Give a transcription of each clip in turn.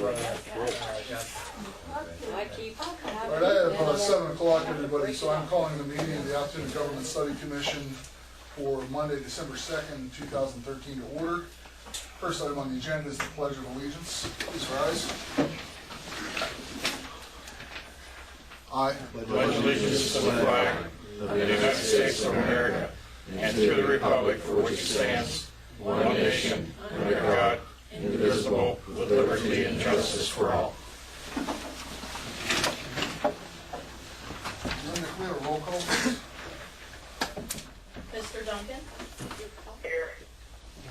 All right, I have 7 o'clock, everybody, so I'm calling the meeting of the Afternoon Government Study Commission for Monday, December 2nd, 2013 to order. First item on the agenda is the Pledge of Allegiance. Please rise. I pledge allegiance to the flag of the United States of America and to the republic for which it stands, one nation, under God, indivisible, with liberty and justice for all. Linda, can we have a roll call, please? Mr. Duncan? Here.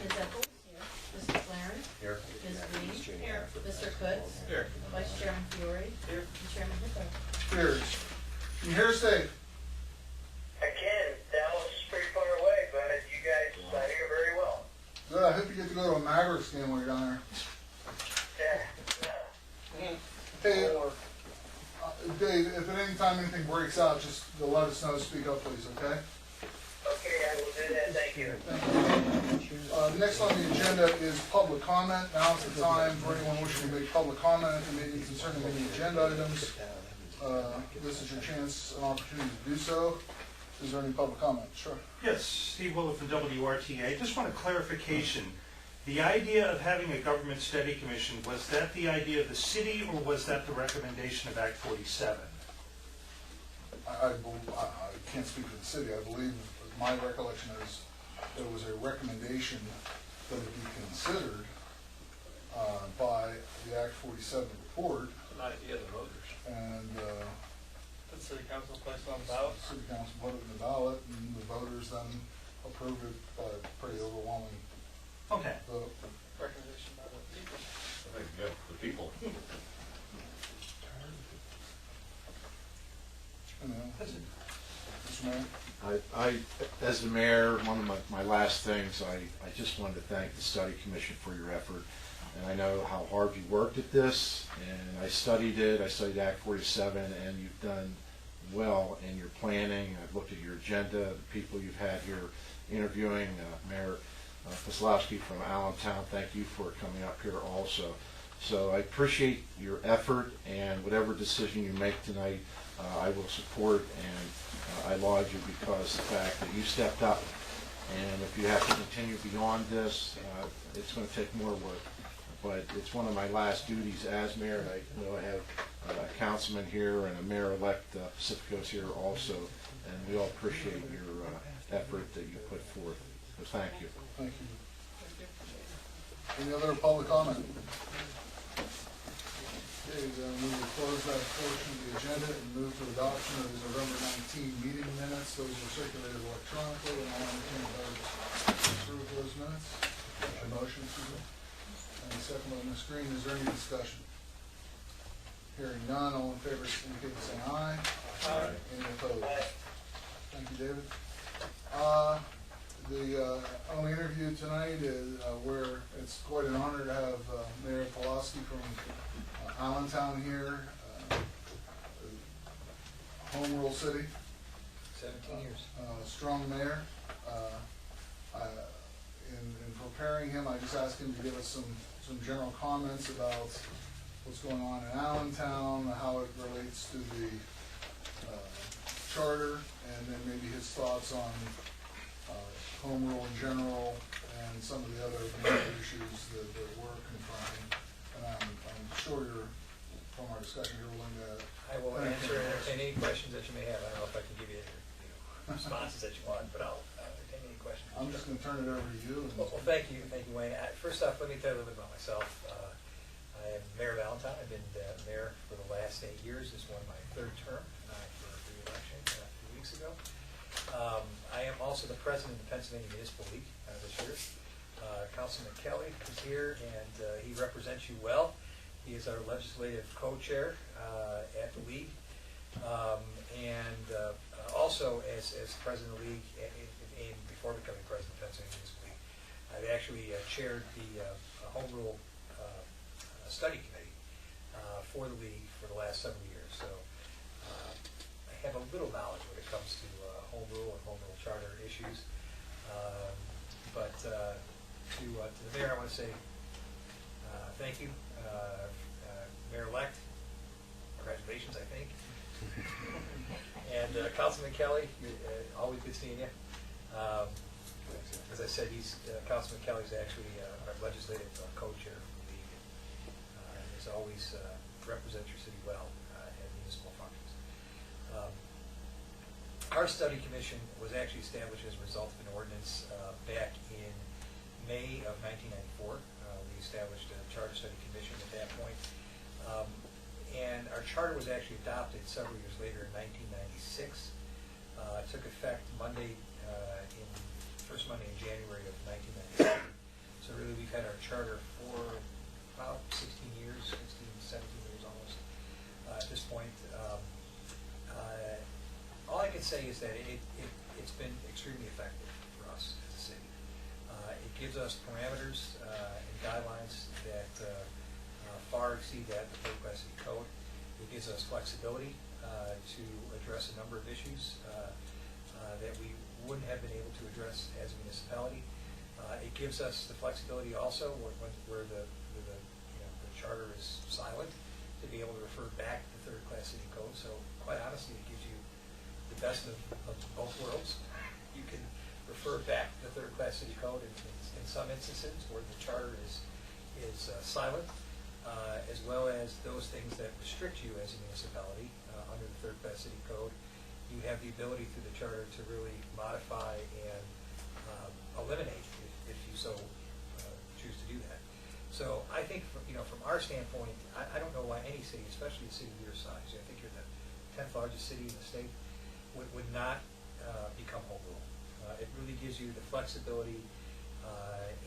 Ms. Eccles? Here. Mr. Clarence? Here. Ms. Green? Here. Mr. Kutz? Here. Vice Chairman Fiore? Here. And Chairman Hippo? Here. Can you hear us, Dave? I can. Dallas is pretty far away, but you guys hear very well. Good. I hope you get to go to a Mavericks game while you're down there. Yeah. Hey, Dave, if at any time anything breaks out, just let us know. Speak up, please, okay? Okay, I will do that. Thank you. Thank you. Next on the agenda is public comment. Now is the time for anyone wishing to make public comment at the meeting concerning any agenda items. This is your chance, an opportunity to do so. Is there any public comment? Sure. Yes, Steve Willow from WRTA. Just want a clarification. The idea of having a government study commission, was that the idea of the city or was that the recommendation of Act 47? I can't speak for the city. I believe my recollection is there was a recommendation that it be considered by the Act 47 report. An idea of the voters. And The city council placed on the ballot. city council put it in the ballot, and the voters then approved it by a pretty overwhelming Okay. vote. Recommendation by the people. I think, yeah, the people. Mr. Mayor? I, as the mayor, one of my last things, I just wanted to thank the study commission for your effort. And I know how hard you worked at this, and I studied it. I studied Act 47, and you've done well in your planning. I've looked at your agenda, the people you've had here interviewing, Mayor Kozlowski from Allentown. Thank you for coming up here also. So I appreciate your effort, and whatever decision you make tonight, I will support, and I laud you because the fact that you stepped up. And if you have to continue beyond this, it's going to take more work. But it's one of my last duties as mayor, and I know I have a councilman here and a mayor-elect Pacifico's here also, and we all appreciate your effort that you put forth. So thank you. Thank you. Any other public comment? Okay, then we will close that portion of the agenda and move to adoption of the November 19 meeting minutes. Those were circulated electronically, and I'll entertain a vote to approve those minutes. A motion, Susan? And second by Ms. Green. Is there any discussion? Hearing none, all in favor indicate by saying aye. Aye. Any opposed? Thank you, David. The only interview tonight is where it's quite an honor to have Mayor Pulaski from Allentown here, home rule city. 17 years. Strong mayor. In preparing him, I just asked him to give us some general comments about what's going on in Allentown, how it relates to the charter, and then maybe his thoughts on home rule in general and some of the other major issues that we're confronting. And I'm sure you're, from our discussion, you're willing to... I will answer any questions that you may have. I don't know if I can give you responses that you want, but I'll entertain any questions. I'm just going to turn it over to you. Well, thank you, Wayne. First off, let me tell you a little bit about myself. I am Mayor of Allentown. I've been mayor for the last 8 years. This is my third term for re-election 2 weeks ago. I am also the president of the Pennsylvania Municipal League this year. Councilman Kelly is here, and he represents you well. He is our legislative co-chair at the league, and also as president of the league, and before becoming president of the Pennsylvania Municipal League, I've actually chaired the Home Rule Study Committee for the league for the last several years. So I have a little knowledge when it comes to home rule and home rule charter issues. But to the mayor, I want to say thank you. Mayor-elect, congratulations, I think. And Councilman Kelly, always good seeing you. As I said, Councilman Kelly's actually our legislative co-chair for the league. And as always, represents your city well in municipal functions. Our study commission was actually established as a result of an ordinance back in May of 1994. We established a charter study commission at that point. And our charter was actually adopted several years later in 1996. It took effect first Monday in January of 1997. So really we've had our charter for about 16 years, 17 years almost at this point. All I can say is that it's been extremely effective for us as a city. It gives us parameters and guidelines that far exceed that of the Third Class City Code. It gives us flexibility to address a number of issues that we wouldn't have been able to address as a municipality. It gives us the flexibility also where the charter is silent to be able to refer back to the Third Class City Code. So quite honestly, it gives you the best of both worlds. You can refer back to the Third Class City Code in some instances where the charter is silent, as well as those things that restrict you as a municipality under the Third Class City Code. You have the ability through the charter to really modify and eliminate if you so choose to do that. So I think from our standpoint, I don't know why any city, especially a city your size, I think you're the 10th largest city in the state, would not become home rule. It really gives you the flexibility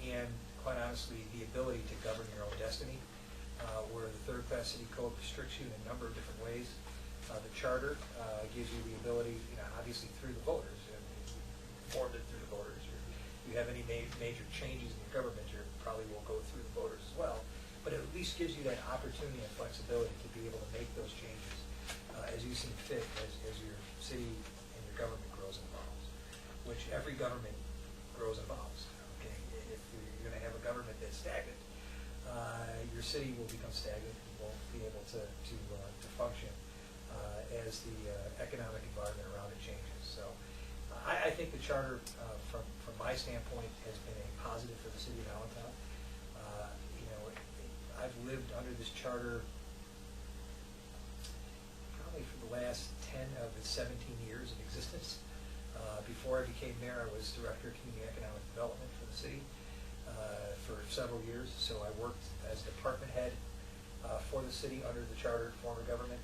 and, quite honestly, the ability to govern your own destiny, where the Third Class City Code restricts you in a number of different ways. The charter gives you the ability, obviously through the voters, and formed it through the voters. If you have any major changes in your government, you probably will go through the voters as well. But it at least gives you that opportunity and flexibility to be able to make those changes as you see fit, as your city and your government grows and evolves, which every government grows and evolves. Okay, if you're going to have a government that's stagnant, your city will become stagnant and won't be able to function as the economic environment around it changes. So I think the charter, from my standpoint, has been a positive for the city of Allentown. I've lived under this charter probably for the last 10 of its 17 years of existence. Before I became mayor, I was director of community economic development for the city for several years. So I worked as department head for the city under the charter form of government,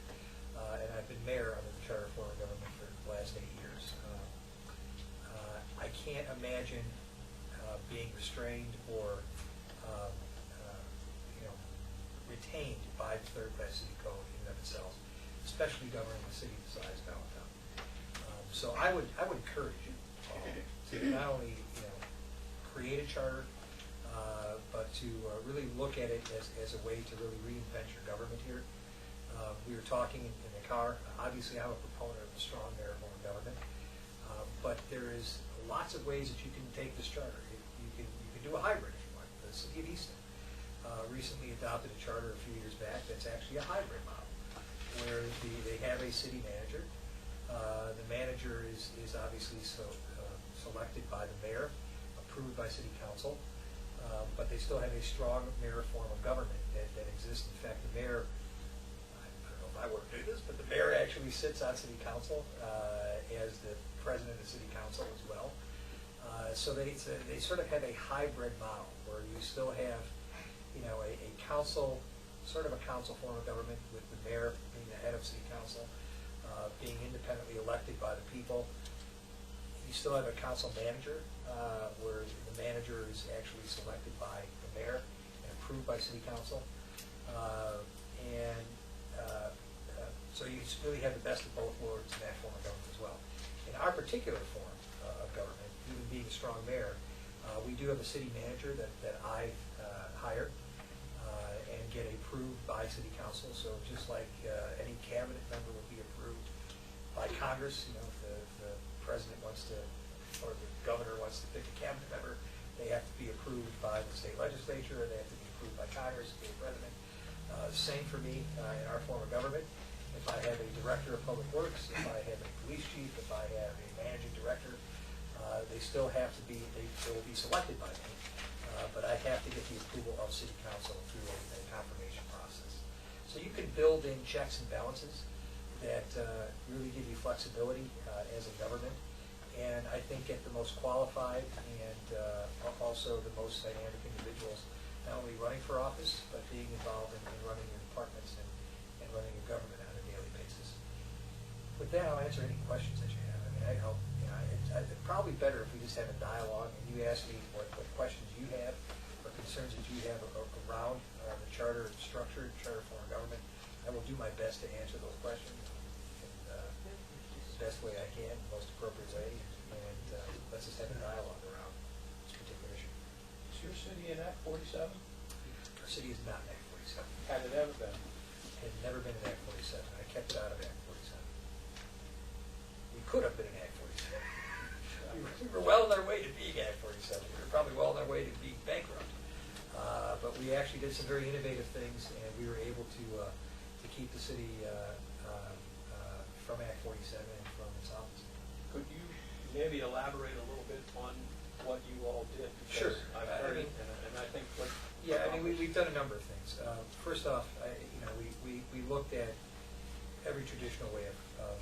and I've been mayor under the charter form of government for the last 8 years. I can't imagine being restrained or retained by the Third Class City Code in and of itself, especially governing the city the size of Allentown. So I would encourage you to not only create a charter, but to really look at it as a way to really reinvent your government here. We were talking in the car. Obviously, I'm a proponent of a strong mayor form of government, but there is lots of ways that you can take this charter. You can do a hybrid if you want. The city of Easton recently adopted a charter a few years back that's actually a hybrid model, where they have a city manager. The manager is obviously selected by the mayor, approved by city council, but they still have a strong mayor form of government that exists. In fact, the mayor, I don't know if I work through this, but the mayor actually sits on city council as the president of the city council as well. So they sort of have a hybrid model where you still have a council, sort of a council form of government with the mayor being the head of city council, being independently elected by the people. You still have a council manager where the manager is actually selected by the mayor and approved by city council. So you really have the best of both worlds in that form of government as well. In our particular form of government, even being a strong mayor, we do have a city manager that I've hired and get approved by city council. So just like any cabinet member would be approved by Congress, if the president wants to, or the governor wants to pick a cabinet member, they have to be approved by the state legislature, or they have to be approved by Congress to be a president. Same for me in our form of government. If I have a director of public works, if I have a police chief, if I have a managing director, they still have to be, they will be selected by me. But I have to get the approval of city council through a confirmation process. So you can build in checks and balances that really give you flexibility as a government. And I think get the most qualified and also the most dynamic individuals, not only running for office, but being involved in running your departments and running your government on a daily basis. With that, I'll answer any questions that you have. I mean, it's probably better if we just have a dialogue and you ask me what questions you have or concerns that you have around the charter structure, charter form of government. I will do my best to answer those questions in the best way I can, the most appropriate way, and let's just have a dialogue around this particular issue. Is your city in Act 47? Our city is not in Act 47. Had it ever been? It had never been in Act 47. I kept it out of Act 47. We could have been in Act 47. We were well on our way to being Act 47. We were probably well on our way to being bankrupt. But we actually did some very innovative things, and we were able to keep the city from Act 47 and from its office. Could you maybe elaborate a little bit on what you all did? Sure. I've heard it, and I think what... Yeah, I mean, we've done a number of things. First off, we looked at every traditional way of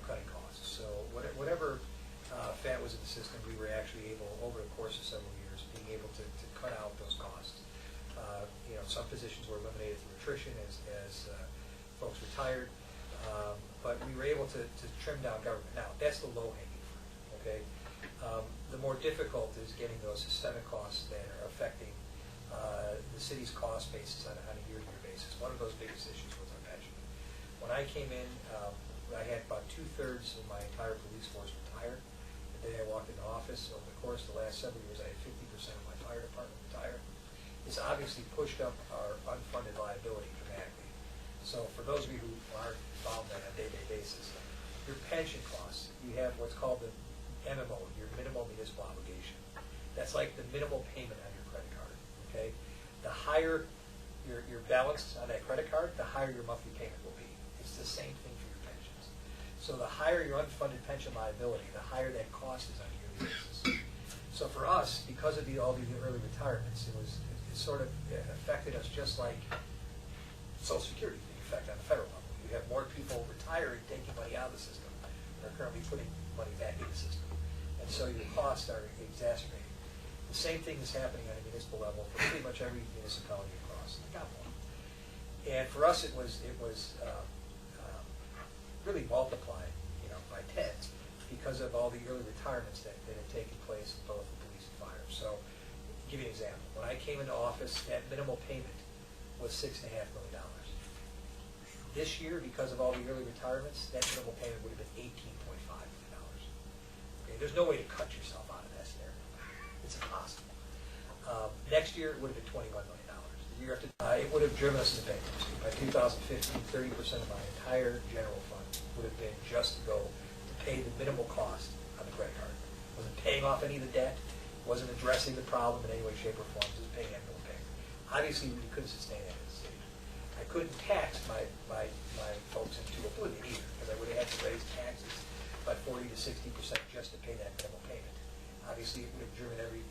cutting costs. So whatever fat was in the system, we were actually able, over the course of several years, being able to cut out those costs. Some positions were eliminated through attrition as folks retired, but we were able to trim down government. Now, that's the low-hanging fruit, okay? The more difficult is getting those systemic costs that are affecting the city's cost basis on a year-to-year basis. One of those biggest issues was our pension. When I came in, I had about 2/3 of my entire police force retire. The day I walked into office, over the course of the last several years, I had 50% of my fire department retire. It's obviously pushed up our unfunded liability dramatically. So for those of you who aren't involved on a day-to-day basis, your pension costs, you have what's called the MMO, your minimal municipal obligation. That's like the minimal payment on your credit card, okay? The higher your balance on that credit card, the higher your monthly payment will be. It's the same thing for your pensions. So the higher your unfunded pension liability, the higher that cost is on a yearly basis. So for us, because of all the early retirements, it sort of affected us just like Social Security, the effect on the federal level. You have more people retiring, taking money out of the system, than are currently putting money back in the system. And so your costs are exacerbated. The same thing is happening on a municipal level for pretty much every municipality across the Commonwealth. And for us, it was really multiplied, by tens because of all the early retirements that had taken place in both the police and fire. So, to give you an example, when I came into office, that minimal payment was $6.5 million. This year, because of all the early retirements, that minimal payment would have been $18.5 million. Okay, there's no way to cut yourself out of that scenario. It's impossible. Next year, it would have been $21 million. The year after, it would have driven us into bankruptcy. By 2015, 30% of my entire general fund would have been just to go to pay the minimal cost on the credit card. It wasn't paying off any of the debt, wasn't addressing the problem in any way, shape, or form, just paying that minimal payment. Obviously, we couldn't sustain that in the city. I couldn't tax my folks into oblivion either, because I would have had to raise taxes by 40 to 60% just to pay that minimal payment. Obviously, it would have driven every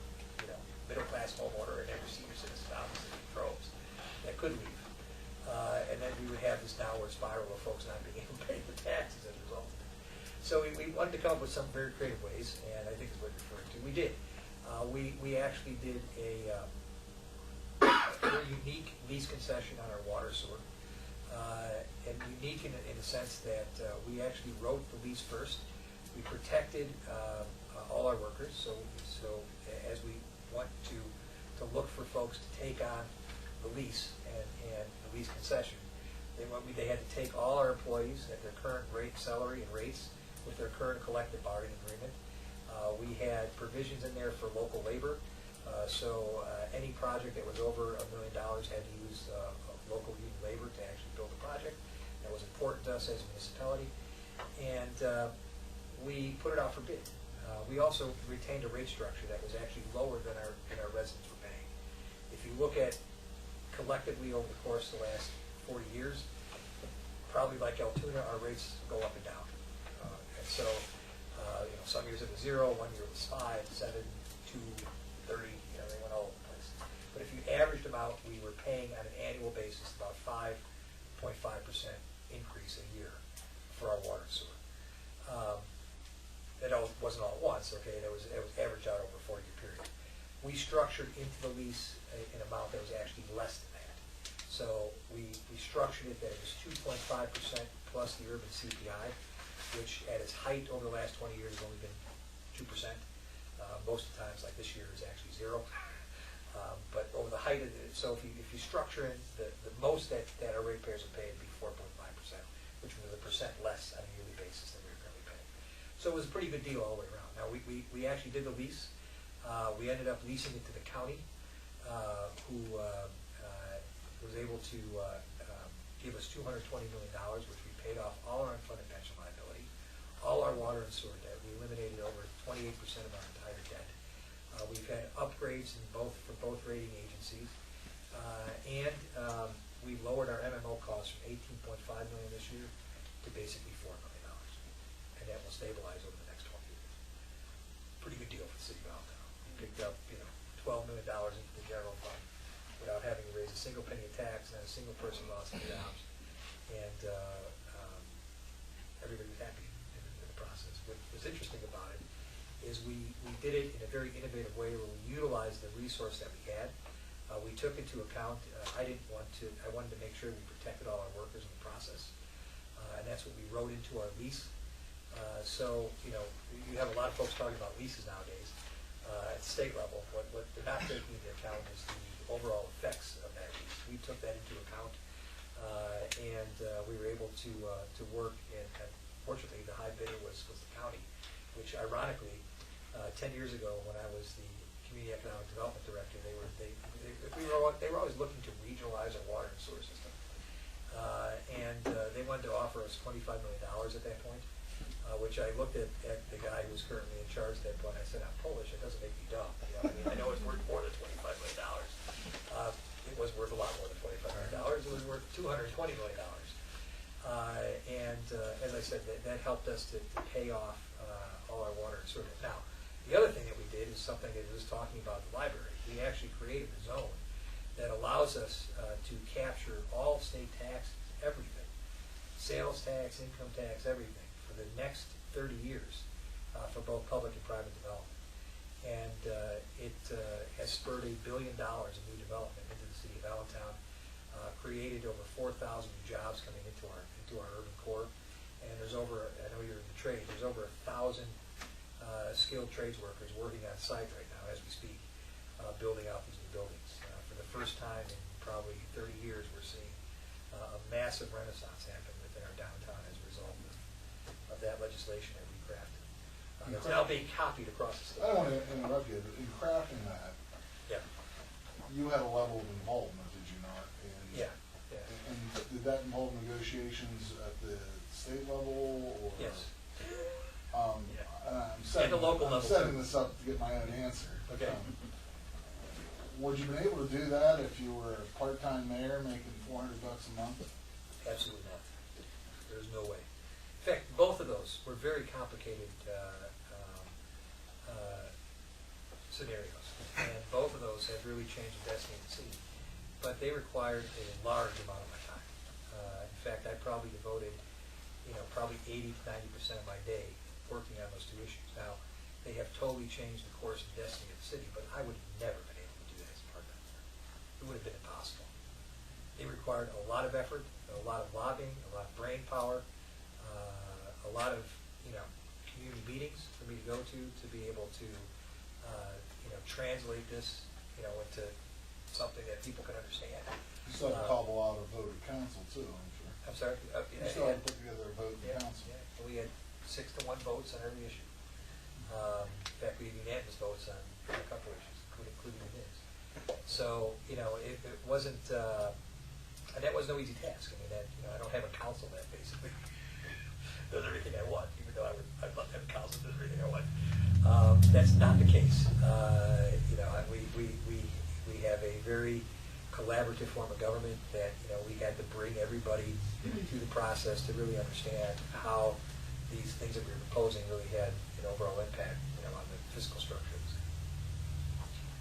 middle-class homeowner and every senior citizen out of the city droves that could leave. And then we would have this downward spiral of folks not being able to pay the taxes as a result. So we wanted to come up with some very creative ways, and I think is what you're referring to. We did. We actually did a very unique lease concession on our water sewer. And unique in the sense that we actually wrote the lease first. We protected all our workers. So as we want to look for folks to take on the lease and the lease concession, they had to take all our employees at their current rate, salary, and rates with their current collective bargaining agreement. We had provisions in there for local labor. So any project that was over $1 million had to use local union labor to actually build the project. That was important to us as a municipality. And we put it out for bid. We also retained a rate structure that was actually lower than our residents were paying. If you look at collectively over the course of the last 40 years, probably like Altoona, our rates go up and down. And so, some years it was 0, one year it was 5, 7, 2, 30, they went all over the place. But if you averaged them out, we were paying on an annual basis about 5.5% increase a year for our water and sewer. It wasn't all at once, okay, it was averaged out over a 4-year period. We structured into the lease an amount that was actually less than that. So we structured it that it was 2.5% plus the urban CPI, which at its height over the last 20 years has only been 2%. Most of the times, like this year, is actually 0. But over the height of it, so if you structure in the most that our ratepayers will pay would be 4.5%, which was a percent less on a yearly basis than we were currently paying. So it was a pretty good deal all the way around. Now, we actually did the lease. We ended up leasing it to the county, who was able to give us $220 million, which we paid off all our unfunded pension liability, all our water and sewer debt. We eliminated over 28% of our entire debt. We've had upgrades for both rating agencies, and we lowered our MMO costs from $18.5 million this year to basically $4 million, and that will stabilize over the next 20 years. Pretty good deal for the city of Allentown. We picked up, $12 million into the general fund without having to raise a single penny of tax, and a single person lost their jobs, and everybody was happy in the process. What was interesting about it is we did it in a very innovative way where we utilized the resource that we had. We took into account, I wanted to make sure we protected all our workers in the process, and that's what we wrote into our lease. So, you have a lot of folks talking about leases nowadays at the state level. What they're not taking into account is the overall effects of that lease. We took that into account, and we were able to work, and fortunately the high bidder was the county, which ironically, 10 years ago when I was the Community Economic Development Director, they were always looking to regionalize our water and sewer system. And they wanted to offer us $25 million at that point, which I looked at the guy who was currently in charge at that point. I said, I'm Polish, it doesn't make me dumb. I know it's worth more than $25 million. It was worth a lot more than $25 million. It was worth $220 million. And as I said, that helped us to pay off all our water and sewer. Now, the other thing that we did is something that was talking about the library. We actually created a zone that allows us to capture all state taxes, everything, sales tax, income tax, everything, for the next 30 years for both public and private development. And it has spurred $1 billion of new development into the city of Allentown, created over 4,000 new jobs coming into our urban core. And there's over, I know you're in the trade, there's over 1,000 skilled trades workers working on site right now as we speak, building out these new buildings. For the first time in probably 30 years, we're seeing a massive renaissance happen within our downtown as a result of that legislation that we crafted. It's now being copied across the state. I don't want to interrupt you, but in crafting that, Yeah. you had a level of involvement, did you not? Yeah. And did that involve negotiations at the state level, or? Yes. And I'm At the local level, setting too. this up to get my own answer. Okay. Would you been able to do that if you were a part-time mayor making $400 a month? Absolutely not. There's no way. In fact, both of those were very complicated scenarios, and both of those have really changed the destiny of the city. But they required a large amount of my time. In fact, I probably devoted, probably 80 to 90% of my day working on those two issues. Now, they have totally changed the course and destiny of the city, but I would have never been able to do that as a part-time mayor. It would have been impossible. They required a lot of effort, a lot of lobbying, a lot of brain power, a lot of community meetings for me to go to be able to translate this into something that people can understand. You still had to cobble out a vote of council too, I'm sure. I'm sorry. You still had to put together a vote of council. Yeah. We had 6-to-1 votes on every issue. In fact, we had unanimous votes on a couple issues, including his. So it wasn't, and that was no easy task. I mean, I don't have a council that basically does everything I want, even though I'd love to have a council that does everything I want. That's not the case. We have a very collaborative form of government that, we had to bring everybody through the process to really understand how these things that we were proposing really had an overall impact, on the fiscal structure of the city.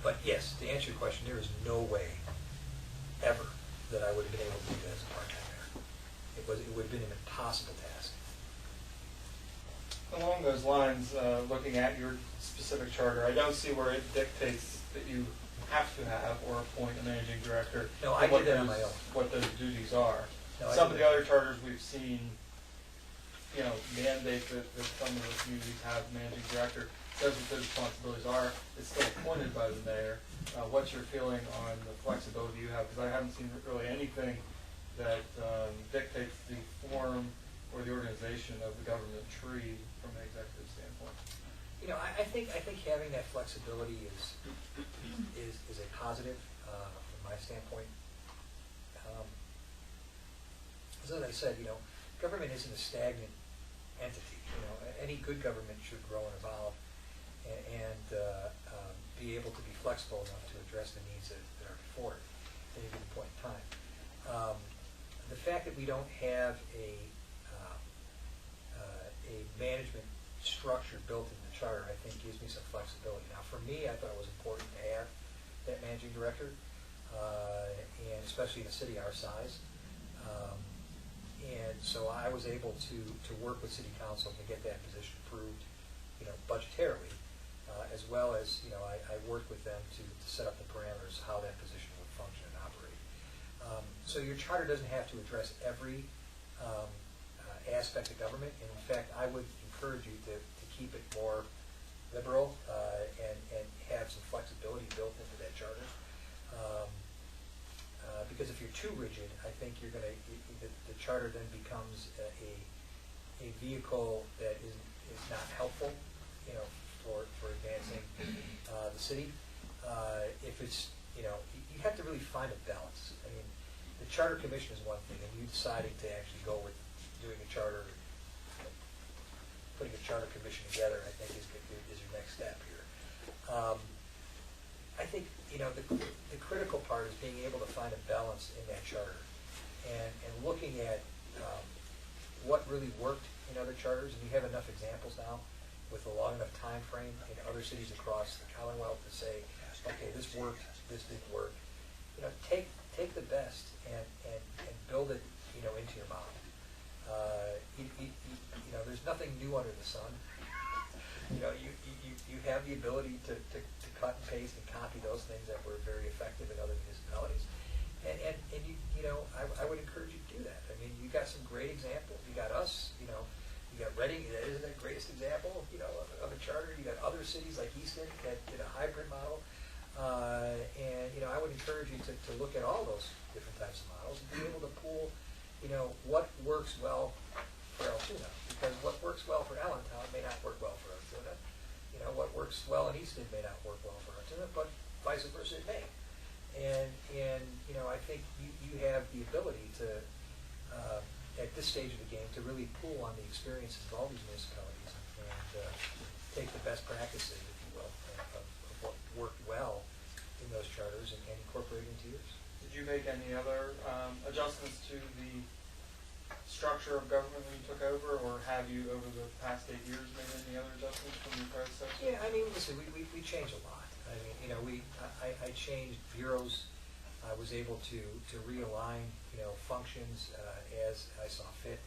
But yes, to answer your question, there is no way ever that I would have been able to do that as a part-time mayor. It would have been an impossible task. Along those lines, looking at your specific charter, I don't see where it dictates that you have to have or appoint a managing director. No, I did that on my own. What those duties are. No, I Some did of the that. other charters we've seen, mandate that some of the communities have managing director. Says what those responsibilities are. It's still appointed by the mayor. What's your feeling on the flexibility you have? Because I haven't seen really anything that dictates the form or the organization of the government tree from an executive standpoint. I think having that flexibility is a positive from my standpoint. As I said, government isn't a stagnant entity. Any good government should grow and evolve and be able to be flexible enough to address the needs that are before it at any given point in time. The fact that we don't have a management structure built in the charter, I think, gives me some flexibility. Now, for me, I thought it was important to have that managing director, and especially in a city our size. And so I was able to work with City Council to get that position approved, budgetarily, as well as, I worked with them to set up the parameters how that position would function and operate. So your charter doesn't have to address every aspect of government, and in fact, I would encourage you to keep it more liberal and have some flexibility built into that charter. Because if you're too rigid, I think you're going to the charter then becomes a vehicle that is not helpful, for advancing the city. If it's you have to really find a balance. I mean, the charter commission is one thing, and you deciding to actually go with doing a charter, putting a charter commission together, I think is your next step here. I think the critical part is being able to find a balance in that charter, and looking at what really worked in other charters, and you have enough examples now with a long enough time frame in other cities across the Commonwealth to say, okay, this worked, this didn't work. Take the best and build it into your model. There's nothing new under the sun. You have the ability to cut and paste and copy those things that were very effective in other municipalities. And I would encourage you to do that. I mean, you got some great examples. You got us, you got Reading, isn't that the greatest example, of a charter. You got other cities like Easton that did a hybrid model. And I would encourage you to look at all those different types of models and be able to pool, what works well for Altoona. Because what works well for Allentown may not work well for Altoona. What works well in Easton may not work well for Altoona, but vice versa it may. And I think you have the ability to, at this stage of the game, to really pull on the experiences of all these municipalities and take the best practices, if you will, of what worked well in those charters and incorporate into yours. Did you make any other adjustments to the structure of government when you took over, or have you, over the past 8 years, made any other adjustments from your predecessor? Yeah, I mean, listen, we changed a lot. I mean, I changed bureaus. I was able to realign, functions as I saw fit.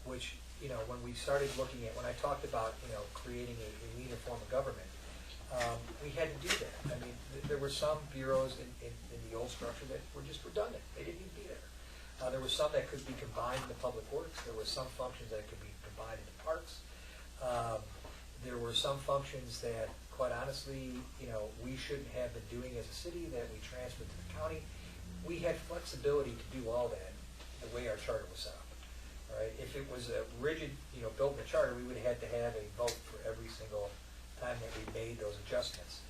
Which, when we started looking at, when I talked about, creating a leaner form of government, we had to do that. I mean, there were some bureaus in the old structure that were just redundant. They didn't need to be there. There were some that could be combined into public works. There were some functions that could be combined into parks. There were some functions that, quite honestly, we shouldn't have been doing as a city that we transferred to the county. We had flexibility to do all that the way our charter was set up. All right? If it was a rigid, built in the charter, we would have had to have a vote for every single time that we made those adjustments.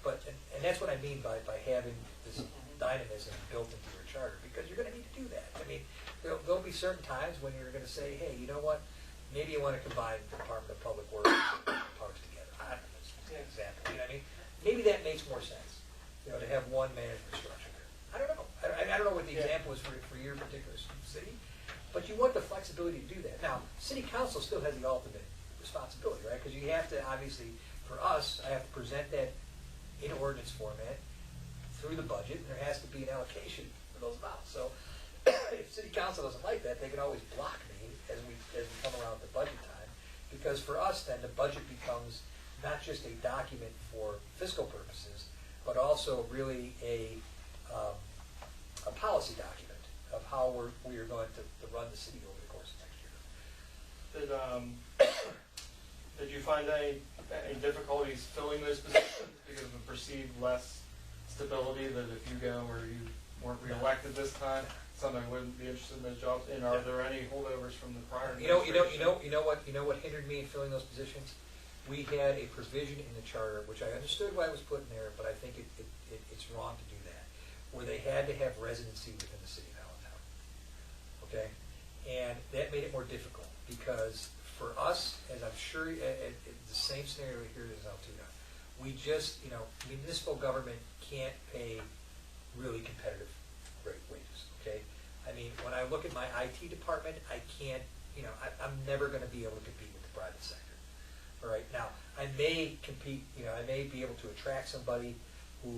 But and that's what I mean by having this dynamism built into your charter, because you're going to need to do that. I mean, there'll be certain times when you're going to say, hey, you know what? Maybe you want to combine the Department of Public Works and parks together. I don't know, that's an example. You know what I mean? Maybe that makes more sense, to have one management structure there. I don't know what the example is for your particular city, but you want the flexibility to do that. Now, city council still has the ultimate responsibility, right? Because you have to, obviously, for us, I have to present that in ordinance format through the budget, and there has to be an allocation for those amounts. So if city council doesn't like that, they can always block me as we come around to budget time, because for us then the budget becomes not just a document for fiscal purposes, but also really a policy document of how we are going to run the city over the course of next year. Did you find any difficulties filling those positions because of the perceived less stability that if you go or you weren't reelected this time, somebody wouldn't be interested in those jobs? And are there any holdovers from the prior administration? You know what hindered me in filling those positions? We had a provision in the charter, which I understood why it was put in there, but I think it's wrong to do that, where they had to have residency within the city of Allentown. Okay? And that made it more difficult, because for us, as I'm sure, the same scenario here as Altoona, we just, municipal government can't pay really competitive great wages, okay? I mean, when I look at my IT department, I can't, I'm never going to be able to compete with the private sector. All right, now, I may compete, I may be able to attract somebody who,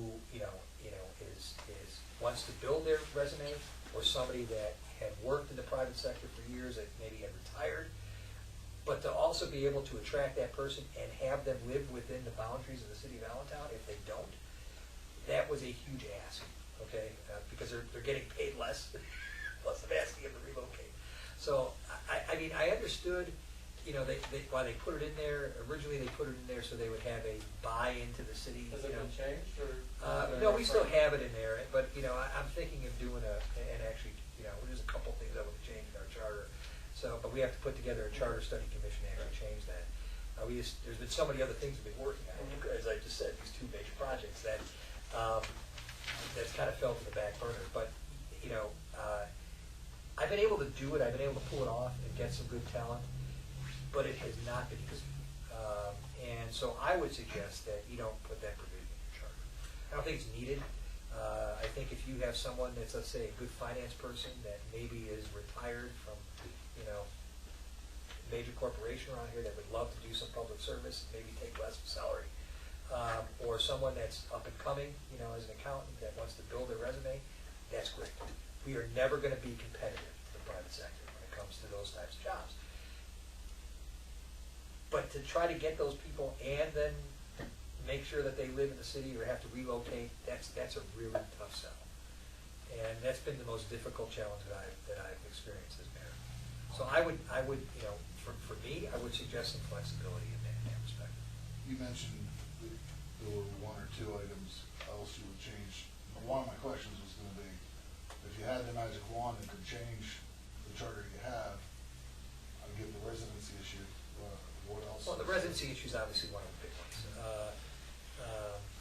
wants to build their resume, or somebody that had worked in the private sector for years that maybe had retired, but to also be able to attract that person and have them live within the boundaries of the city of Allentown, if they don't, that was a huge ask, okay? Because they're getting paid less, plus I'm asking them to relocate. So, I mean, I understood, why they put it in there. Originally, they put it in there so they would have a buy into the city. Has it been changed, or? No, we still have it in there, but, I'm thinking of doing and actually, there's a couple things that would change in our charter. So, but we have to put together a charter study commission to actually change that. There's been so many other things we've been working on, as I just said, these two major projects that that's kind of fell to the back burner. But I've been able to do it. I've been able to pull it off and get some good talent, but it has not been easy. And so I would suggest that you don't put that provision in your charter. I don't think it's needed. I think if you have someone that's, let's say, a good finance person that maybe is retired from major corporation around here that would love to do some public service, maybe take less salary, or someone that's up and coming, as an accountant that wants to build their resume, that's great. We are never going to be competitive to the private sector when it comes to those types of jobs. But to try to get those people and then make sure that they live in the city or have to relocate, that's a really tough sell. And that's been the most difficult challenge that I've experienced as mayor. So I would, for me, I would suggest some flexibility in that respect. You mentioned that there were one or two items else you would change. One of my questions was going to be, if you had the magic wand and could change the charter you have, I'd give the residency issue. What else? Well, the residency issue is obviously one of the big ones.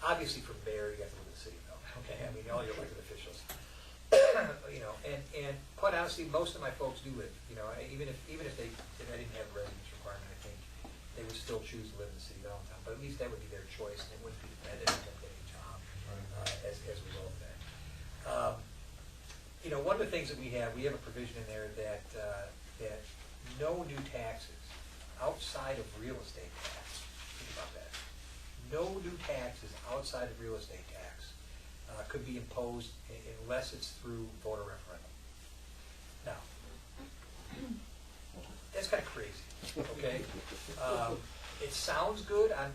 Obviously, for mayor, you have to live in the city, though. Okay, I mean, all your elected officials. And quite honestly, most of my folks do live. Even if I didn't have a residence requirement, I think they would still choose to live in the city of Allentown. But at least that would be their choice. They wouldn't be dependent on them getting a job as a result of that. One of the things that we have a provision in there that no new taxes outside of real estate tax. Think about that. No new taxes outside of real estate tax could be imposed unless it's through voter referendum. Now, that's kind of crazy, okay? It sounds good on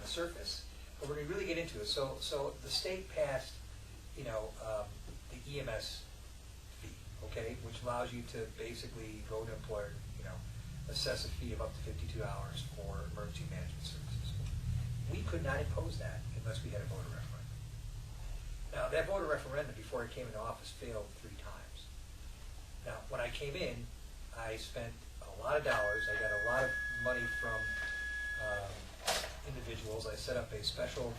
the surface, but when we really get into it, so the state passed, the EMS fee, okay, which allows you to basically go to an employer, assess a fee of up to 52 hours for emergency management services. We could not impose that unless we had a voter referendum. Now, that voter referendum, before I came into office, failed 3 times. Now, when I came in, I spent a lot of dollars. I got a lot of money from individuals. I set up a special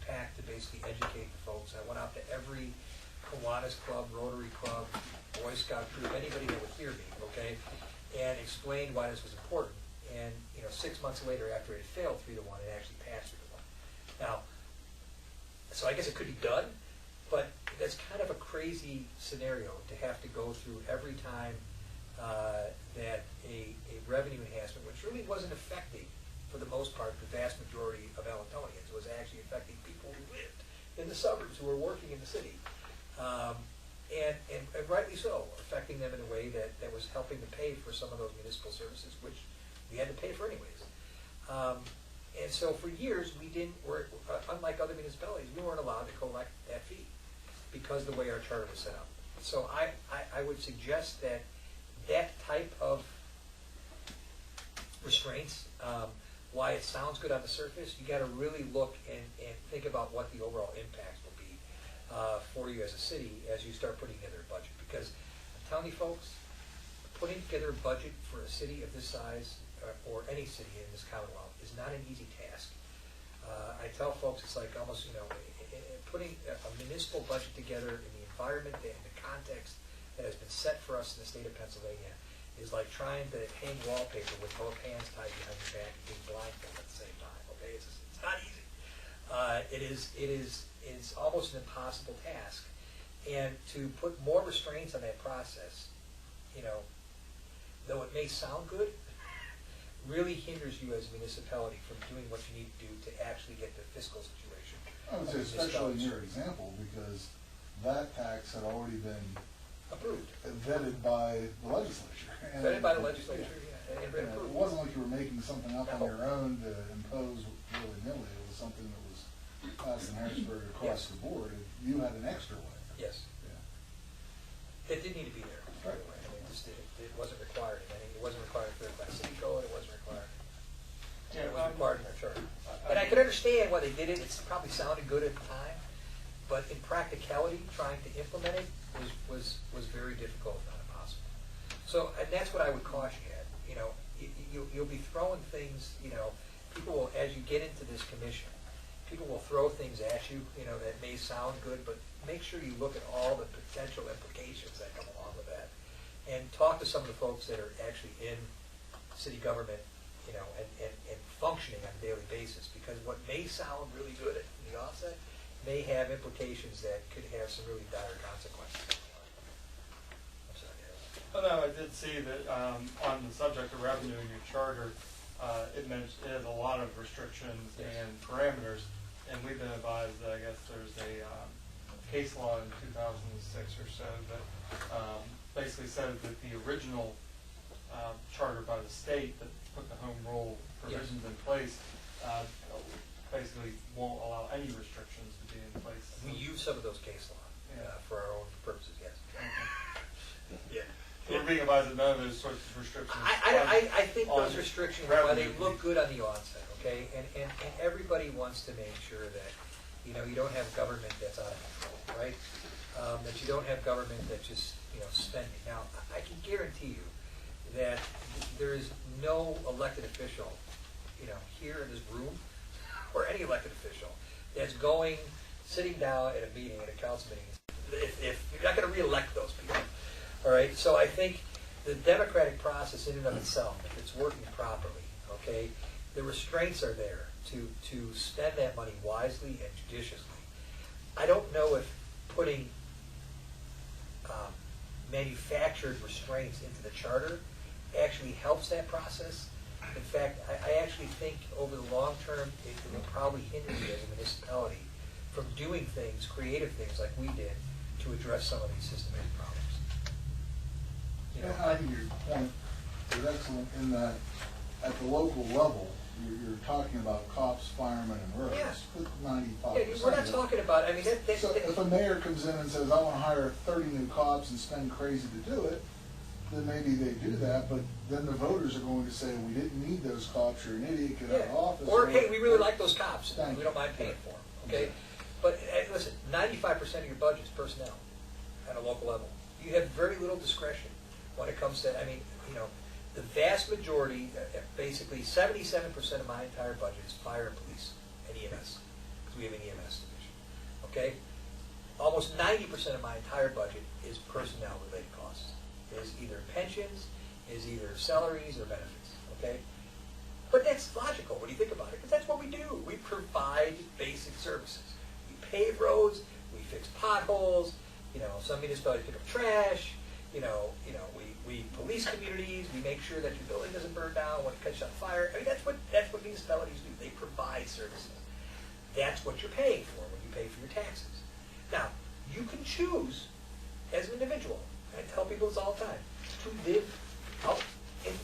PAC to basically educate the folks. I went out to every Kiwanis Club, Rotary Club, Boy Scout troop, anybody that would hear me, okay, and explained why this was important. And 6 months later, after it failed 3-1, it actually passed 3-1. Now, So I guess it could be done, but that's kind of a crazy scenario to have to go through every time that a revenue enhancement, which really wasn't affecting, for the most part, the vast majority of Allentonians, was actually affecting people who lived in the suburbs, who were working in the city. And rightly so, affecting them in a way that was helping to pay for some of those municipal services, which we had to pay for anyways. And so for years, unlike other municipalities, we weren't allowed to collect that fee because of the way our charter was set up. So I would suggest that type of restraints, why it sounds good on the surface, you got to really look and think about what the overall impact will be for you as a city as you start putting together a budget. Because I'm telling you folks, putting together a budget for a city of this size, or any city in this Commonwealth, is not an easy task. I tell folks it's like almost, putting a municipal budget together in the environment and the context that has been set for us in the state of Pennsylvania is like trying to hang wallpaper with both hands tied behind your back and being blindfolded at the same time. Okay, it's not easy. It is almost an impossible task, and to put more restraints on that process, though it may sound good, really hinders you as a municipality from doing what you need to do to actually get the fiscal situation. I would say especially in your example, because that tax had already been Approved. vetted by the legislature. Vetted by the legislature, yeah. And been It approved. wasn't like you were making something up on No. your own to impose willy-nilly. It was something that was passed in Harrisburg across Yes. the board. You had an extra way. Yes. Yeah. It didn't need to be there, by the way. I mean, it wasn't required. It wasn't required by city code, it wasn't required. It was required in our charter. And I could understand why they did it. It's probably sounded good at the time, but in practicality, trying to implement it was very difficult, if not impossible. So, and that's what I would caution you at. You'll be throwing things, people will, as you get into this commission, people will throw things at you, that may sound good, but make sure you look at all the potential implications that come along with that. And talk to some of the folks that are actually in city government, and functioning on a daily basis, because what may sound really good at the offset may have implications that could have some really dire consequences. I'm sorry, Harold. Oh, no, I did see that on the subject of revenue in your charter, it has a lot of restrictions and parameters, and we've been advised that I guess there's a case law in 2006 or so that basically said that the original charter by the state that put the home rule provisions in place basically won't allow any restrictions to be in place. We use some of those case law for our own purposes, yes. Yeah. We're being advised that none of those sorts of restrictions. I think those on restrictions, while they revenue look good on the onset, okay, and everybody wants to make sure that, you don't have government that's out of control, right? That you don't have government that's just, spending. Now, I can guarantee you that there is no elected official, here in this room, or any elected official, that's sitting down at a meeting, at a council meeting, if you're not going to re-elect those people. All right, so I think the democratic process in and of itself, if it's working properly, okay, the restraints are there to spend that money wisely and judiciously. I don't know if putting manufactured restraints into the charter actually helps that process. In fact, I actually think over the long term, it will probably hinder you as a municipality from doing things, creative things like we did, to address some of these systematic problems. I think your point is excellent in that at the local level, you're talking about cops, firemen, and roads. Yeah. With 95%. Yeah, we're not talking about, So if a mayor comes in and says, I want to hire 30 new cops and spend crazy to do it, then maybe they do that, but then the voters are going to say, we didn't need those cops, you're an idiot, get out of office. Or, hey, we really like those cops, and Thank we you. don't mind paying for them, okay? But listen, 95% of your budget is personnel at a local level. You have very little discretion when it comes to, the vast majority, basically 77% of my entire budget is fire and police and EMS, because we have an EMS division, okay? Almost 90% of my entire budget is personnel-related costs. Is either pensions, is either salaries or benefits, okay? But that's logical when you think about it, because that's what we do. We provide basic services. We pave roads, we fix potholes, some municipalities pick up trash, we police communities, we make sure that your building doesn't burn down when it catches on fire. I mean, that's what municipalities do. They provide services. That's what you're paying for when you pay for your taxes. Now, you can choose as an individual, and I tell people this all the time, to live out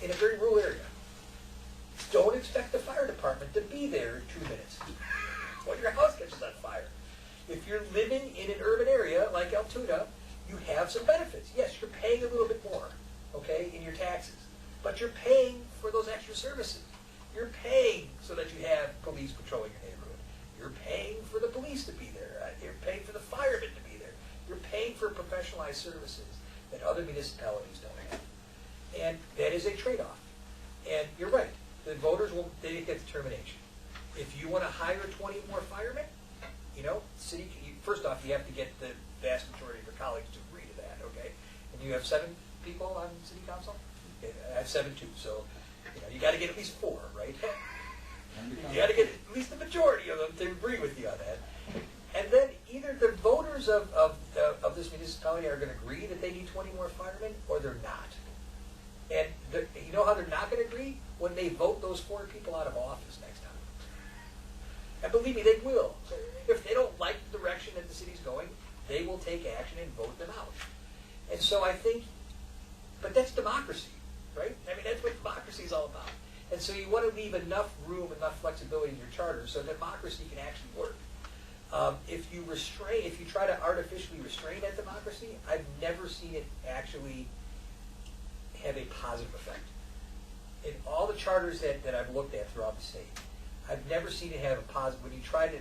in a very rural area. Don't expect the fire department to be there in 2 minutes when your house catches on fire. If you're living in an urban area like Altoona, you have some benefits. Yes, you're paying a little bit more, okay, in your taxes, but you're paying for those extra services. You're paying so that you have police patrolling your neighborhood. You're paying for the police to be there. You're paying for the firemen to be there. You're paying for professionalized services that other municipalities don't have. And that is a trade-off. And you're right. The voters they get determination. If you want to hire 20 more firemen, city. First off, you have to get the vast majority of your colleagues to agree to that. Okay, and you have 7 people on city council. I have 7 too. So, you got to get at least 4, right? You got to get at least the majority of them to agree with you on that. And then either the voters of this municipality are going to agree that they need 20 more firemen, or they're not. And you know how they're not going to agree? When they vote those 4 people out of office next time. And believe me, they will. If they don't like the direction that the city's going, they will take action and vote them out. And so I think, but that's democracy, right? I mean, that's what democracy is all about. And so you want to leave enough room, enough flexibility in your charter so democracy can actually work. If you try to artificially restrain that democracy, I've never seen it actually have a positive effect. In all the charters that I've looked at throughout the state, I've never seen it have a positive, when you try to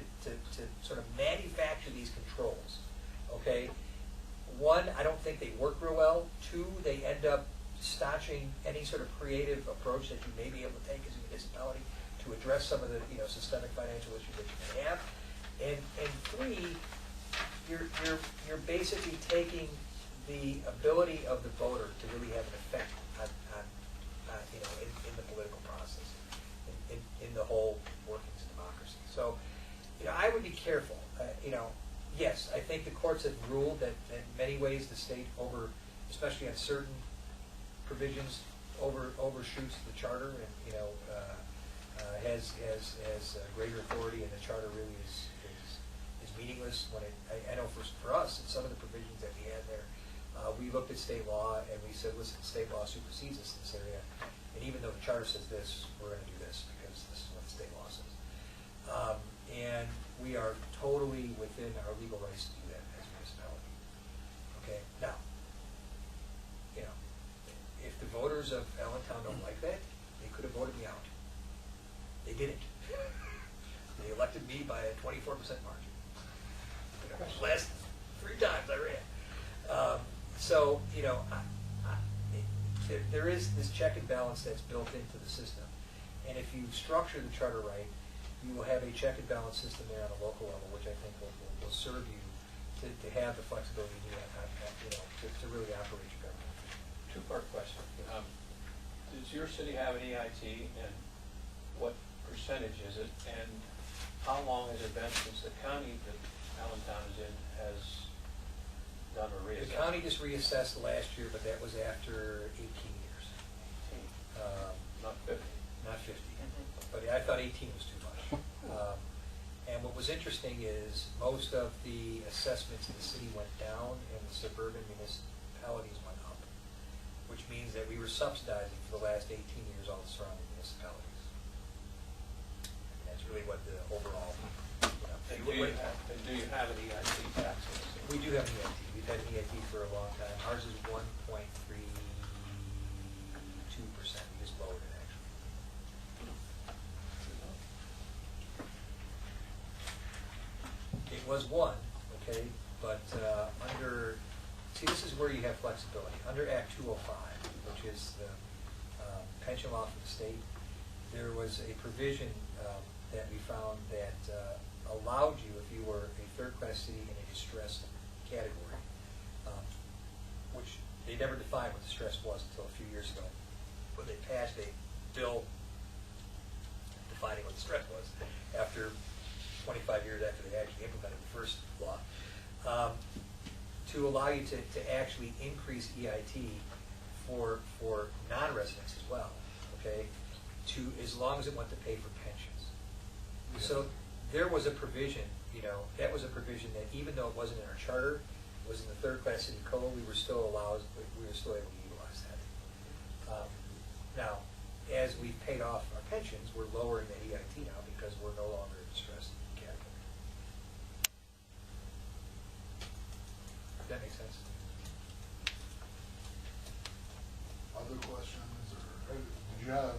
sort of manufacture these controls, okay? 1, I don't think they work real well. 2, they end up stotching any sort of creative approach that you may be able to take as a municipality to address some of the systemic financial issues that you may have. And 3, you're basically taking the ability of the voter to really have an effect on in the political process, in the whole workings of democracy. So, I would be careful. Yes, I think the courts have ruled that in many ways the state especially on certain provisions, overshoots the charter and has greater authority, and the charter really is meaningless. When I know for us, in some of the provisions that we had there, we looked at state law and we said, listen, state law supersedes us in this area, and even though the charter says this, we're going to do this because this is what the state law says. And we are totally within our legal rights to do that as a municipality. Okay, now, if the voters of Allentown don't like that, they could have voted me out. They didn't. They elected me by a 24% margin. Last 3 times I ran. So, there is this check and balance that's built into the system. And if you structure the charter right, you will have a check and balance system there on a local level, which I think will serve you to have the flexibility you need to really operate your government. 2-part question. Does your city have an EIT, and what percentage is it? And how long has it been since the county that Allentown is in has done a reassessment? The county just reassessed last year, but that was after 18 years. 18. Not 50. Not 50. But I thought 18 was too much. And what was interesting is most of the assessments in the city went down and the suburban municipalities went up, which means that we were subsidizing for the last 18 years all the surrounding municipalities. And that's really what the overall... And do you have an EIT tax? We do have an EIT. We've had an EIT for a long time. Ours is 1.32%. We just lowered it, actually. It was 1, okay, but this is where you have flexibility. Under Act 205, which is the pension law for the state, there was a provision that we found that allowed you, if you were a third-class city in a distressed category, which they never defined what distress was until a few years ago, but they passed a bill defining what distress was after 25 years after they actually implemented the first law, to allow you to actually increase EIT for non-residents as well, okay, to, as long as it went to pay for pensions. So there was a provision, that was a provision that even though it wasn't in our charter, it was in the third-class city code, we were still able to utilize that. Now, as we've paid off our pensions, we're lowering the EIT now because we're no longer in distressed category. Does that make sense? Other questions, or did you had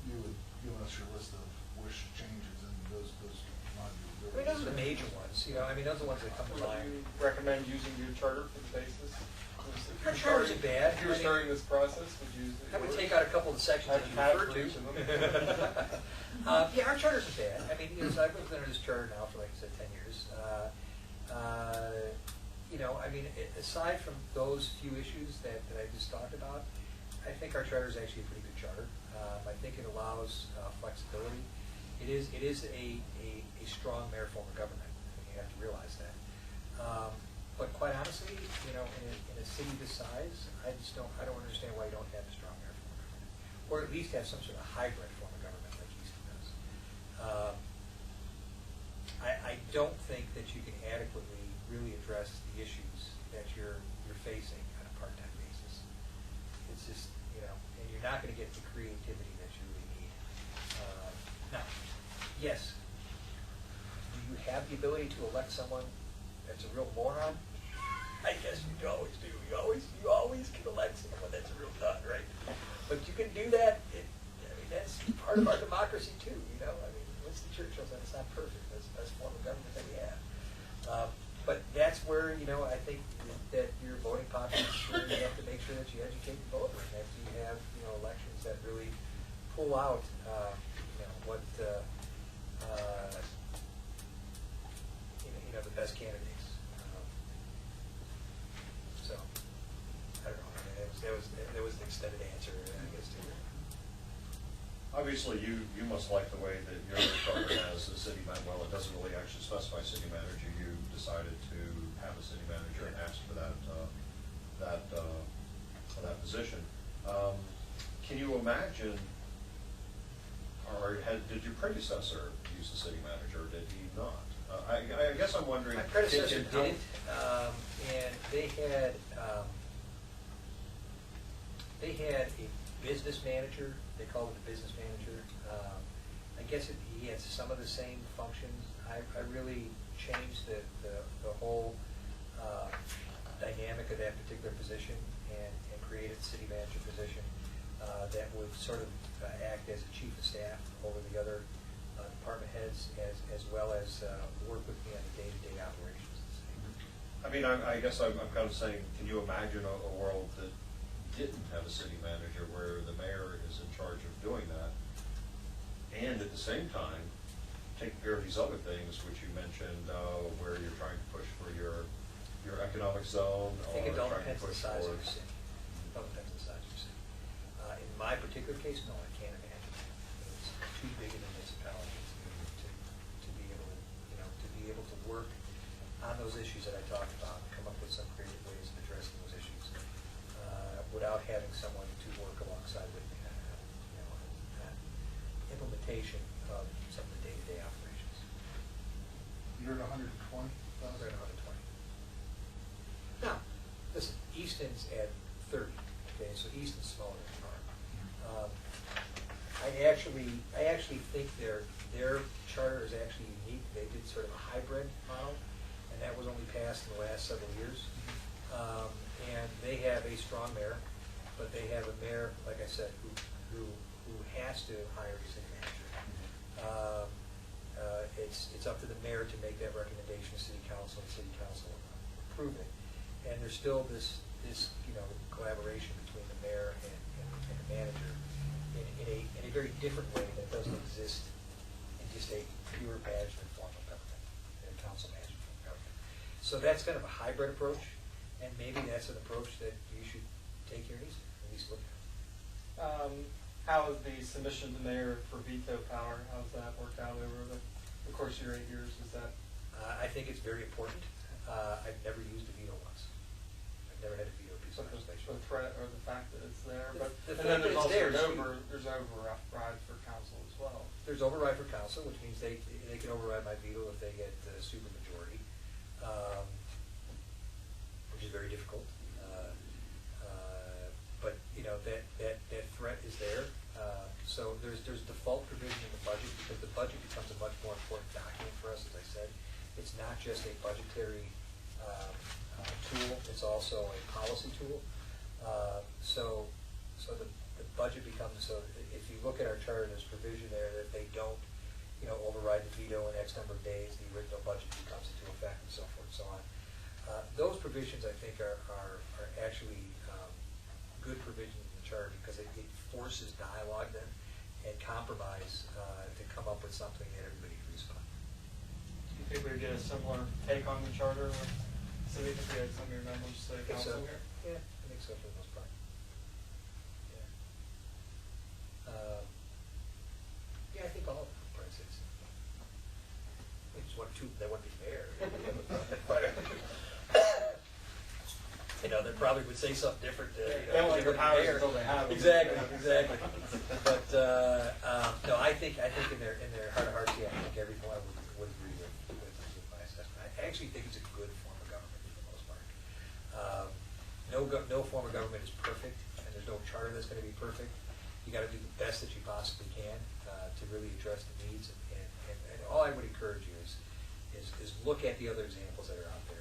given us your list of wish changes, and those might be. I mean, those are the major ones, those are the ones that come to Would mind. you recommend using your charter for the basis? If Our you're charters starting- are bad. If you were starting this process, would you use I would yours? take out a couple of the sections that you referred for each of them. to. Yeah, our charters are bad. I mean, so I've lived under this charter now for, like I said, 10 years. I mean, aside from those few issues that I just talked about, I think our charter is actually a pretty good charter. I think it allows flexibility. It is a strong mayor form of government. You have to realize that. But quite honestly, in a city this size, I don't understand why you don't have a strong mayor form of government, or at least have some sort of hybrid form of government like Houston does. I don't think that you can adequately really address the issues that you're facing on a part-time basis. It's just, and you're not going to get the creativity that you really need. Now, yes, do you have the ability to elect someone that's a real moron? I guess you always do. You always can elect someone that's a real nut, right? But you can do that. That's part of our democracy too. I mean, Winston Churchill said it's not perfect. That's the best form of government that we have. But that's where I think that your voting populace, you have to make sure that you educate the voter, and that you have elections that really pull out what the best candidates. So I don't know. I mean, that was an extended answer, I guess. To Obviously, you must like the way that your charter has a city manager. Well, it doesn't really actually specify city manager. You decided to have a city manager and asked for that position. Can you imagine, or did your predecessor use a city manager, or did he not? I guess I'm wondering. my predecessor didn't, and they had a business manager. They called it a business manager. I guess he had some of the same functions. I really changed the whole dynamic of that particular position and created a city manager position that would sort of act as a chief of staff over the other department heads, as well as work with me on the day-to-day operations of the city. I mean, I guess I'm kind of saying, can you imagine a world that didn't have a city manager, where the mayor is in charge of doing that, and at the same time taking care of these other things which you mentioned, where you're trying to push for your economic zone, I think it or all trying to depends on the push size of for. your city. It all depends on the size of your city. In my particular case, no, I can't imagine. It's too big a municipality to be able to work on those issues that I talked about, and come up with some creative ways of addressing those issues without having someone to work alongside with me on implementation of some of the day-to-day operations. You're at 120,000? We're at 120. Now, listen, Easton's at 30, okay, so Easton's smaller than Park. I actually think their charter is actually unique. They did sort of a hybrid model, and that was only passed in the last several years. And they have a strong mayor, but they have a mayor, like I said, who has to hire a city manager. It's up to the mayor to make that recommendation to city council, and city council approve it. And there's still this collaboration between the mayor and the manager in a very different way that doesn't exist in just a pure management form of government, a council management form of government. So that's kind of a hybrid approach, and maybe that's an approach that you should take here in Easton, at least look at. How is the submission to the mayor for veto power? How's that worked out over the? the course of your 8 years? Is that? I think it's very important. I've never used a veto once. I've never had a veto piece of But the legislation. threat or the fact that it's there, The- but the and fact then that there's it's also there is there's override for council as well. There's override for council, which means they can override my veto if they get a supermajority, which is very difficult. But you know that threat is there. So there's default provision in the budget because the budget becomes a much more important document for us. As I said, it's not just a budgetary tool; it's also a policy tool. So the budget becomes, so if you look at our charter, there's provision there that they don't, override the veto in X number of days, the original budget comes into effect and so forth and so on. Those provisions, I think, are actually good provisions in the charter because it forces dialogue then and compromise to come up with something that everybody agrees upon. Do you think we would get a similar take on the charter? So we think we had some of your members say I think so. council here? Yeah, I think so for the most part. Yeah. Yeah, I think all of them, for instance. We just want they want to be fair. They probably would say something different. They don't like their powers until they have them. Exactly. But no, I think in their heart of hearts, yeah, I think everyone would agree with my assessment. I actually think it's a good form of government for the most part. No form of government is perfect, and there's no charter that's going to be perfect. You got to do the best that you possibly can to really address the needs. And all I would encourage you is look at the other examples that are out there.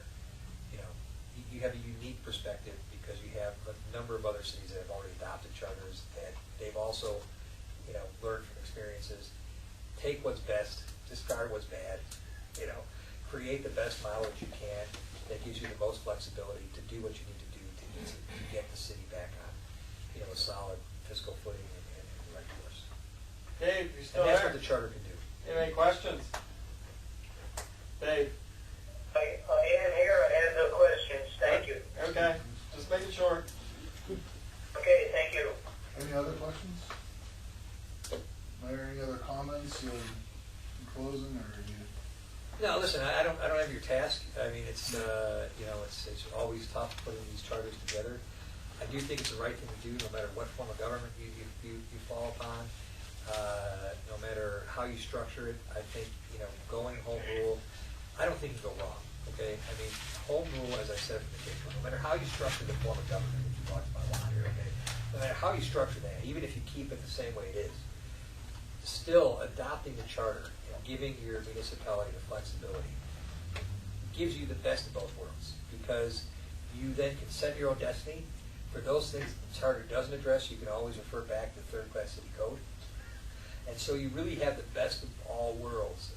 You have a unique perspective because you have a number of other cities that have already adopted charters that they've also, learned from experiences. Take what's best, discard what's bad. Create the best model that you can that gives you the most flexibility to do what you need to do to get the city back on, a solid fiscal footing and the right course. Dave, you still And that's there? what the charter can do. You have any questions? Dave? I am here. I have no questions. Thank you. Okay, just making sure. Okay, thank you. Any other questions? Mayor, any other comments in closing, or you? No, listen, I don't have your task. I mean, it's it's always tough putting these charters together. I do think it's the right thing to do, no matter what form of government you fall upon, no matter how you structure it. I think going home rule, I don't think you can go wrong. Okay, I mean, home rule, as I said from the get-go, no matter how you structure the form of government, which you talked about a lot here, okay, no matter how you structure that, even if you keep it the same way it is, still adopting the charter and giving your municipality the flexibility gives you the best of both worlds, because you then can set your own destiny. For those things that the charter doesn't address, you can always refer back to third-class city code. And so you really have the best of all worlds,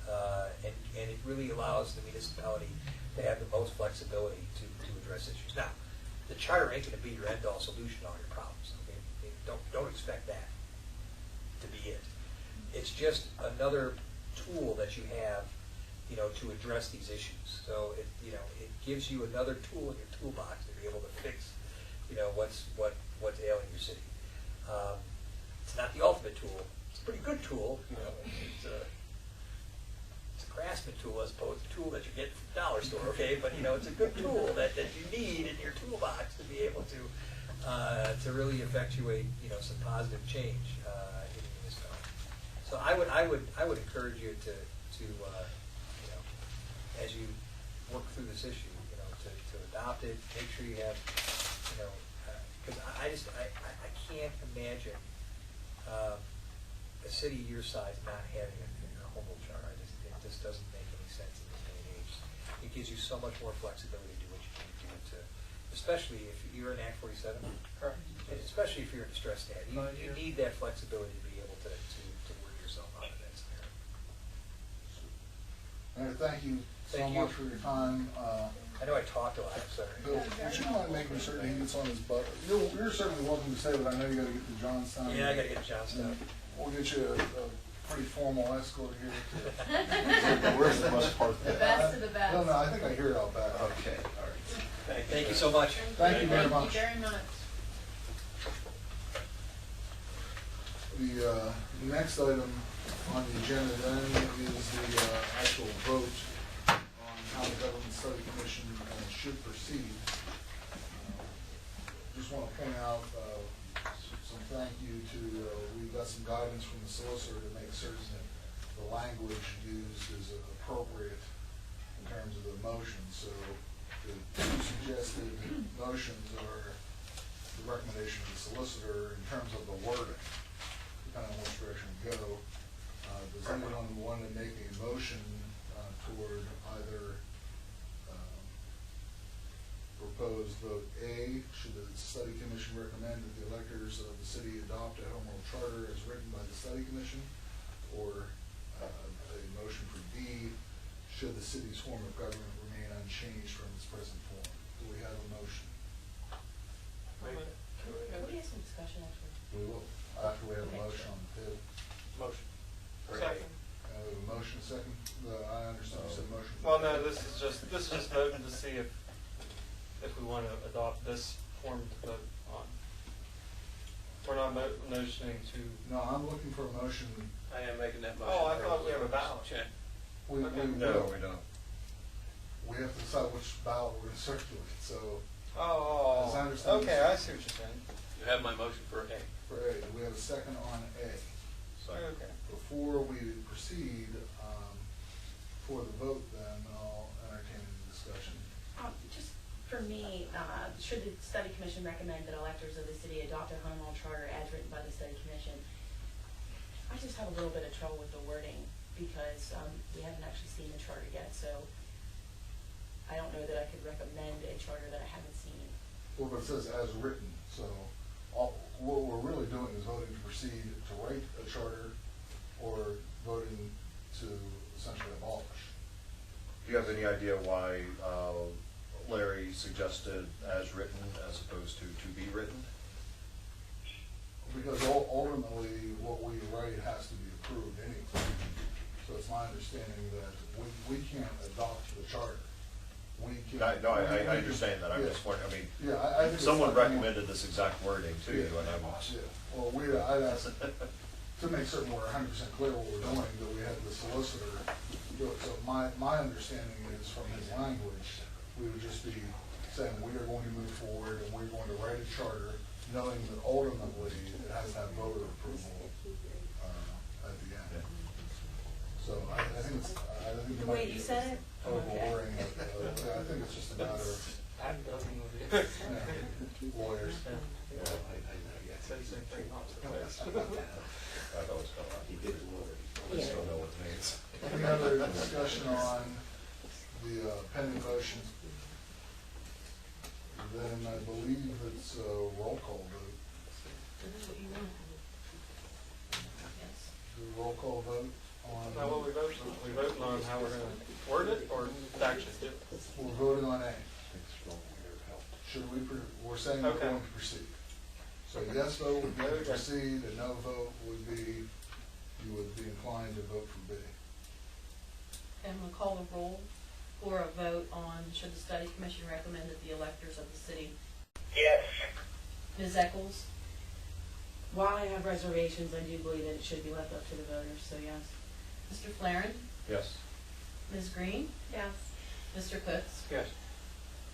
and it really allows the municipality to have the most flexibility to address issues. Now, the charter ain't going to be your end-all solution to all your problems. Okay? Don't expect that to be it. It's just another tool that you have, to address these issues. So it gives you another tool in your toolbox to be able to fix, what's ailing your city. It's not the ultimate tool. It's a pretty good tool. It's a craftsman tool as opposed to a tool that you get from the dollar store. Okay, but it's a good tool that you need in your toolbox to be able to really effectuate some positive change in the municipality. So I would encourage you to as you work through this issue, to adopt it. Make sure you have, because I can't imagine a city your size not having a home rule charter. It just doesn't make any sense in this day and age. It gives you so much more flexibility to do what you need to do, especially if you're in Act 47. Correct. And especially if you're a distressed dad. You need that flexibility to be able to work yourself out of that scenario. Mayor, thank you so Thank you. much for your time. I know I talked a lot, I'm sorry. Bill, would you mind making certain he gets on his butt? You're certainly welcome to stay, but I know you gotta get to Johnstown. Yeah, I gotta get Johnstown. We'll get you a pretty formal escort here. Where's the bus park? The best of the best. No, I think I hear it out back. Okay, all right. Thank you so much. Thank you very much. Thank you very much. The next item On the agenda then is the actual vote on how the Government Study Commission should proceed. Just want to point out some thank you to, we got some guidance from the solicitor to make certain that the language used is appropriate in terms of the motion. So the two suggested motions are the recommendation of the solicitor in terms of the wording, depending on which direction we go. Does anyone want to make a motion toward either proposed vote A, should the study commission recommend that the electors of the city adopt a home rule charter as written by the study commission, or a motion for B, should the city's form of government remain unchanged from its present form? Do we have a motion? Can we have some discussion actually? We will, after we have a Okay. motion on the table. Motion. Second. We have a motion, second, I understand you said motion. Well, no, this is just voting to see if we want to adopt this form to vote on. We're not motioning to. No, I'm looking for a motion. I am making that motion. Oh, I thought we have a ballot. Check. We Okay. will. we don't. We have to decide which ballot we're going to circulate, so Oh, As I understand okay, this- I see what you're saying. You have my motion for A. for A, do we have a second on A? Okay. Before we proceed, for the vote then, I'll entertain the discussion. Just for me, should the study commission recommend that electors of the city adopt a home rule charter as written by the study commission? I just have a little bit of trouble with the wording because we haven't actually seen the charter yet, so I don't know that I could recommend a charter that I haven't seen. Well, but it says as written, so what we're really doing is voting to proceed to write a charter or voting to essentially abolish. Do you have any idea why Larry suggested as written as opposed to be written? Because ultimately, what we write has to be approved anyway. So it's my understanding that we can't adopt the charter. We can't. No, I understand that. I'm Yeah. just wondering, I mean, Yeah, I think it's someone like- recommended this exact wording to you, and I'm. Yeah, well, I'd ask, to make certain we're 100% clear what we're doing, that we have the solicitor do it. So my understanding is from his language, we would just be saying we are going to move forward and we're going to write a charter, knowing that ultimately it has to have voter approval at the end. So I think it's, I think The it might way be you said it? overboring. I think it's just a matter of I'm done with you. lawyers. Said the same thing. I know it's coming out. I just don't know what it means. Any other discussion on the pending motion? Then I believe it's a roll call vote. This is what you want. Yes. The roll call vote Now, what on, we voting on how we're gonna word it or actually do it? we're voting on A. Should we, we're saying we're Okay. going to proceed. So yes vote would be to proceed, and no vote would be, you would be inclined to vote for B. And we'll call the roll for a vote on, should the study commission recommend that the electors of the city? Yes. Ms. Eccles? While I have reservations, I do believe that it should be left up to the voters, so yes. Mr. Flaren? Yes. Ms. Green? Yes. Mr. Cooks? Yes.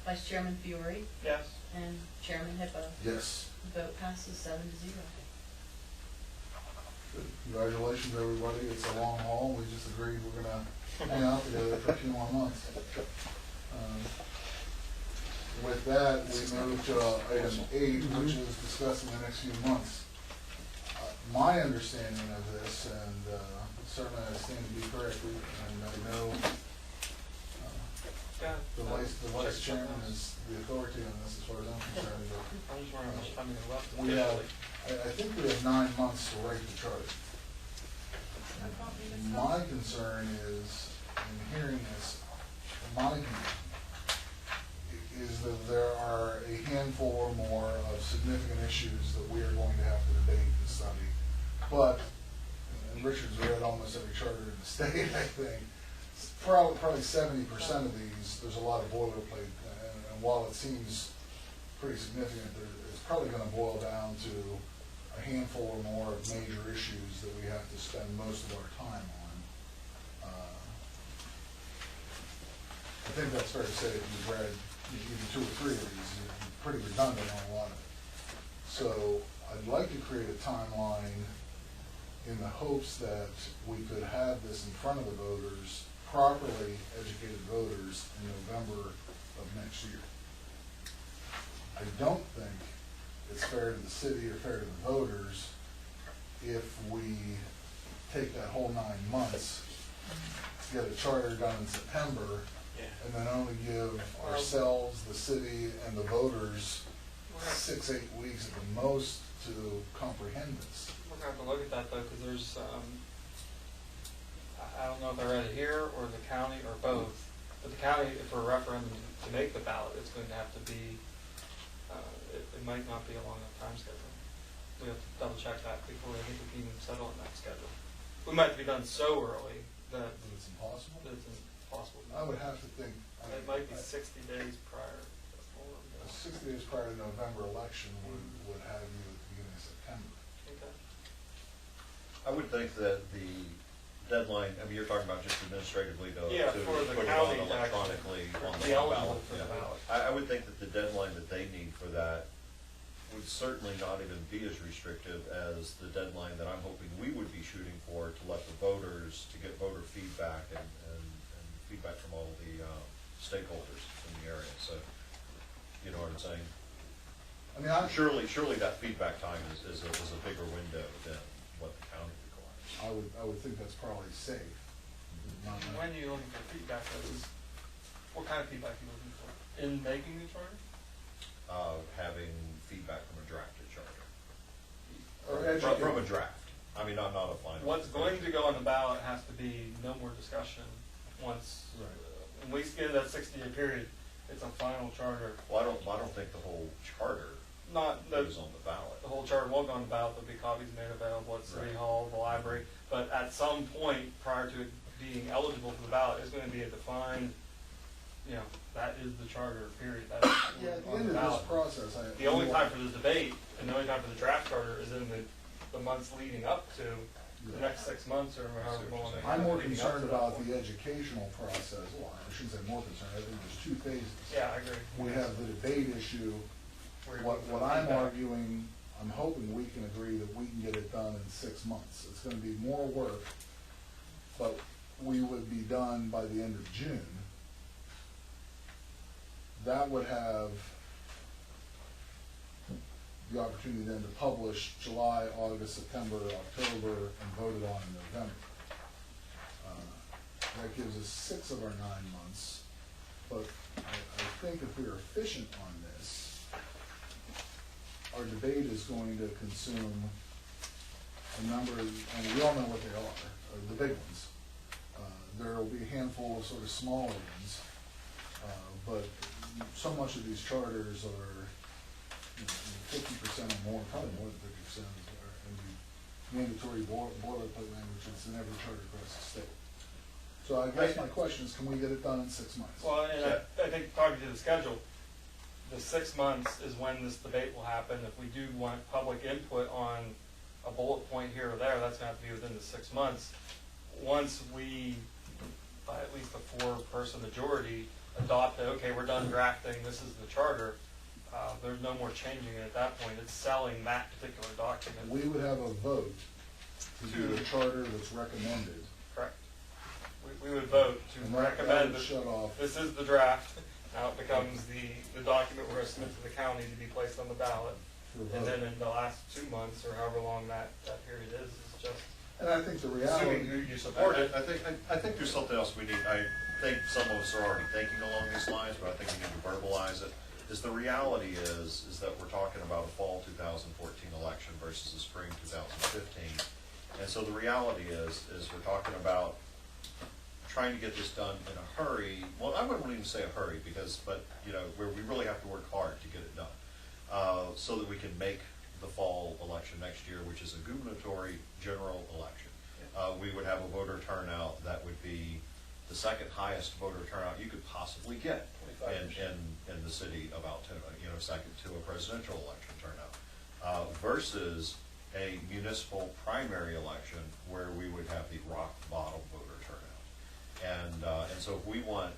Vice Chairman Fiore? Yes. And Chairman Hippo? Yes. The vote passes 7-0. Congratulations, everybody. It's a long haul. We just agreed we're gonna hang out together for a few more months. With that, we move to item 8, which is discussing the next few months. My understanding of this, and certainly I stand to be corrected, and I know the vice chairman is the authority on this as far as I'm concerned, but I'm just wondering how much time we have left. we have, I think we have 9 months to write the charter. My concern is, in hearing this, is that there are a handful or more of significant issues that we are going to have to debate and study. But, and Richard's read almost every charter in the state, I think, probably 70% of these, there's a lot of boilerplate, and while it seems pretty significant, it's probably gonna boil down to a handful or more of major issues that we have to spend most of our time on. I think that's fair to say if you've read even 2 or 3 of these, you're pretty redundant on a lot of it. So I'd like to create a timeline in the hopes that we could have this in front of the voters, properly educated voters, in November of next year. I don't think it's fair to the city or fair to the voters if we take that whole 9 months to get a charter done in September and then only give ourselves, the city, and the voters 6-8 weeks at the most to comprehend this. We're gonna have to look at that though, because there's, I don't know if I read it here or the county or both, but the county, for a referendum to make the ballot, it's going to have to be, it might not be a long enough time schedule. We have to double check that before I think we can even settle on that schedule. We might be done so early that It's impossible. it's impossible. I would have to think. It might be 60 days prior. 60 days prior to November election would have you at the beginning of September. Okay. I would think that the deadline, I mean, you're talking about just administratively to Yeah, for the put it county on to electronically actually on be the eligible ballot. for the Yeah. ballot. I would think that the deadline that they need for that would certainly not even be as restrictive as the deadline that I'm hoping we would be shooting for to let the voters, to get voter feedback and feedback from all the stakeholders in the area. So, you know what I'm saying? I mean, Surely that feedback time is a bigger window than what the county requires. I would think that's probably safe. Not- When are you looking for feedback? What kind of feedback are you looking for? In making the charter? Having feedback from a drafted charter. Or From a draft. I mean, I'm not a final. What's going to go on the ballot has to be no more discussion once, Right. when we get that 60-day period, it's a final charter. Well, I don't think the whole charter Not the, goes on the ballot. the whole charter won't go on the ballot, there'll be copies made available at City Right. Hall, the library, but at some point prior to it being eligible for the ballot, it's going to be a defined, that is the charter, period. That's Yeah, at the on end the of this ballot. process, The only time for the debate and the only time for the draft charter is in the months leading up to the next 6 months or however long. they I'm have more leading up concerned to that about point. the educational process. Well, I shouldn't say more concerned, I think there's 2 phases. Yeah, I agree. We have the debate issue. Where you're What looking for I'm feedback. arguing, I'm hoping we can agree that we can get it done in 6 months. It's gonna be more work, but we would be done by the end of June. That would have the opportunity then to publish July, August, September, October, and vote it on in November. That gives us 6 of our 9 months, but I think if we're efficient on this, our debate is going to consume a number, and we all know what they are the big ones. There will be a handful of sort of smaller ones, but so much of these charters are 50% or more, probably more than 50% are in the mandatory boilerplate language that's in every charter across the state. So I guess my question is, can we get it done in 6 months? Well, and I think talking to the schedule, the 6 months is when this debate will happen. If we do want public input on a bullet point here or there, that's gonna have to be within the 6 months. Once we, by at least a 4-person majority, adopt it, okay, we're done drafting, this is the charter, there's no more changing it at that point. It's selling that particular document. We would have a vote to do a charter that's recommended. Correct. We would vote to And that recommend would that shut off. this is the draft. Now it becomes the document we're going to submit to the county to be placed on the ballot. for a And vote. then in the last 2 months, or however long that period is just And I think the assuming reality, you support it. I think there's something else we need. I think some of us are already thinking along these lines, but I think we need to verbalize it. Is the reality is that we're talking about a fall 2014 election versus a spring 2015. And so the reality is we're talking about trying to get this done in a hurry. Well, I wouldn't even say a hurry but where we really have to work hard to get it done, so that we can make the fall election next year, which is a gubernatorial general election. We would have a voter turnout that would be the 2nd highest voter turnout you could possibly get in the city of Altoona, second to a presidential election turnout, versus a municipal primary election where we would have the rock bottom voter turnout. And so if we want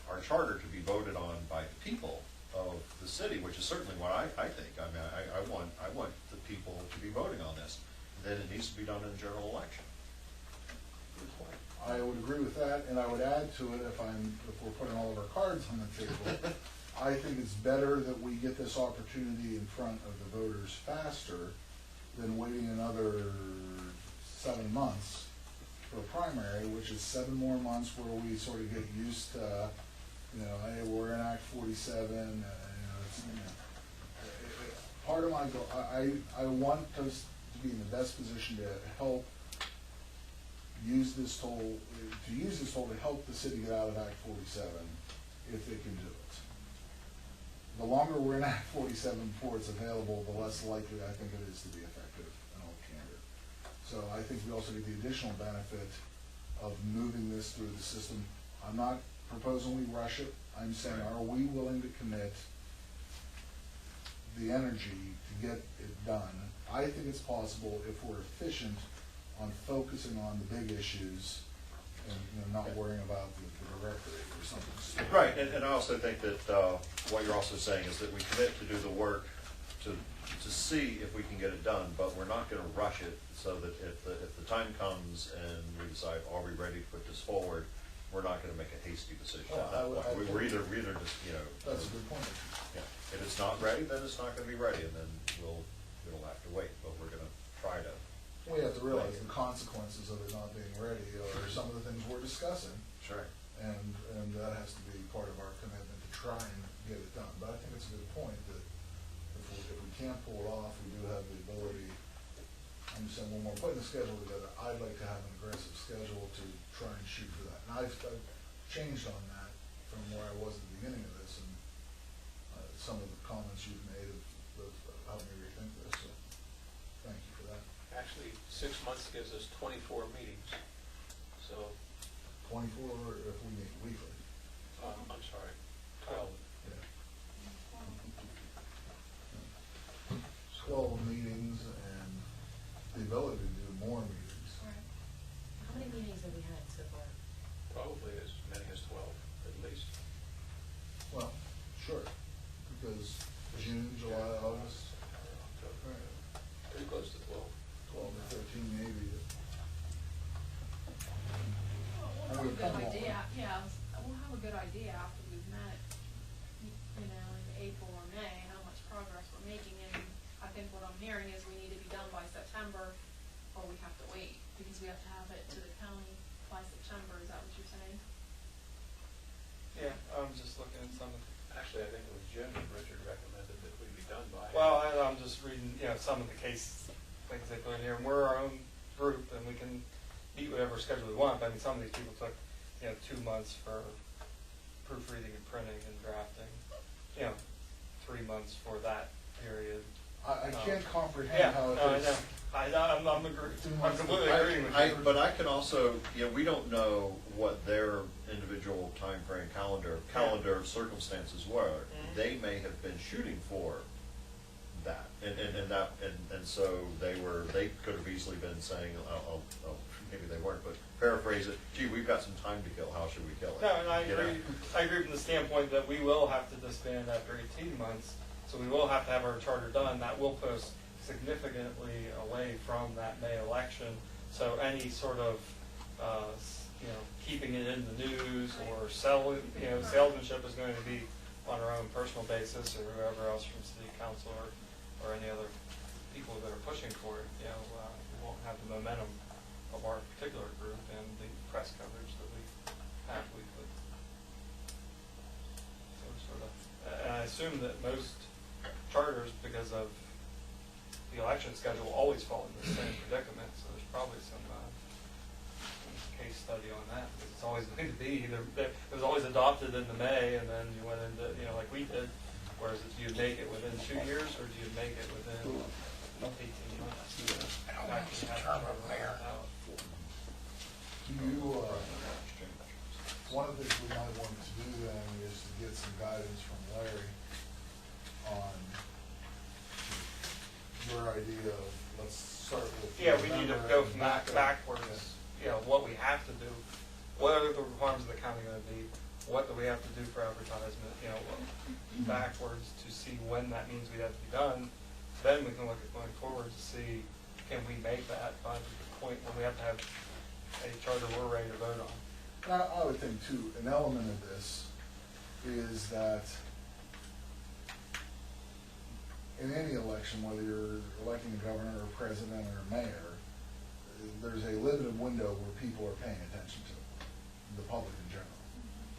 our charter to be voted on by the people of the city, which is certainly what I think. I mean, I want the people to be voting on this. Then it needs to be done in a general election. I would agree with that, and I would add to it, if we're putting all of our cards on the table, I think it's better that we get this opportunity in front of the voters faster than waiting another 7 months for a primary, which is 7 more months where we sort of get used to, hey, we're in Act 47, part of my goal, I want us to be in the best position to help use this tool to help the city get out of Act 47 if they can do it. The longer we're in Act 47 before it's available, the less likely I think it is to be effective and all candid. So I think we also get the additional benefit of moving this through the system. I'm not proposing we rush it. I'm saying, are we willing to commit the energy to get it done? I think it's possible if we're efficient on focusing on the big issues and not worrying about the directory or something stupid. Right, and I also think that what you're also saying is that we commit to do the work to see if we can get it done, but we're not going to rush it so that if the time comes and we decide, are we ready to put this forward, we're not going to make a hasty decision at that point. We're either just, That's a good point. Yeah. If it's not ready, then it's not going to be ready, and then we'll have to wait, but we're going to try to. We have to realize the consequences of it not being ready or some of the things we're discussing. Sure. And that has to be part of our commitment to try and get it done. But I think it's a good point that if we can't pull it off, we do have the ability. I'm just saying, when we're putting the schedule together, I'd like to have an aggressive schedule to try and shoot for that. And I've changed on that from where I was at the beginning of this, and some of the comments you've made have helped me rethink this. So thank you for that. Actually, 6 months gives us 24 meetings, so, 24 if we meet weekly. I'm sorry, 12. Yeah. 12 meetings and the ability to do more meetings. How many meetings have we had so far? Probably as many as 12, at least. Well, sure, because June, July, August, Pretty close to 12. 12 or 13 maybe. We'll have a good idea, we'll have a good idea after we've met, in April or May, how much progress we're making, and I think what I'm hearing is we need to be done by September, or we have to wait, because we have to have it to the county by September, is that what you're saying? Yeah, I'm just looking at some of the. Actually, I think it was Jim and Richard recommended that we be done by. Well, I'm just reading, some of the case things they put in here, and we're our own group, and we can meet whatever schedule we want. But I mean, some of these people took, 2 months for proofreading and printing and drafting, 3 months for that period. I can't comprehend how it is. I know, I'm completely agreeing with you. But I can also, we don't know what their individual time frame calendar circumstances were. They may have been shooting for that, and so they could have easily been saying, maybe they weren't, but paraphrase it, gee, we've got some time to kill, how should we kill it? No, and I agree from the standpoint that we will have to disband after 18 months, so we will have to have our charter done. That will put us significantly away from that May election, so any sort of, keeping it in the news or salesmanship is going to be on our own personal basis, or whoever else from city council or any other people that are pushing for it, we won't have the momentum of our particular group and the press coverage that we have weekly. And I assume that most charters, because of the election schedule, always fall into the same predicament, so there's probably some case study on that, because it's always going to be either, it was always adopted in the May, and then you went into, like we did, whereas do you make it within 2 years, or do you make it within 18 months? One of the things we might want to do then is to get some guidance from Larry on your idea of, Yeah, we need to go from that backwards, you know, what we have to do. What are the requirements of the county gonna be? What do we have to do for advertisement, you know, backwards to see when that means we have to be done. Then we can look at going forward to see, can we make that by the point when we have to have a charter we're ready to vote on. I would think too, an element of this is that in any election, whether you're electing a governor or president or a mayor, there's a limited window where people are paying attention to it, the public in general.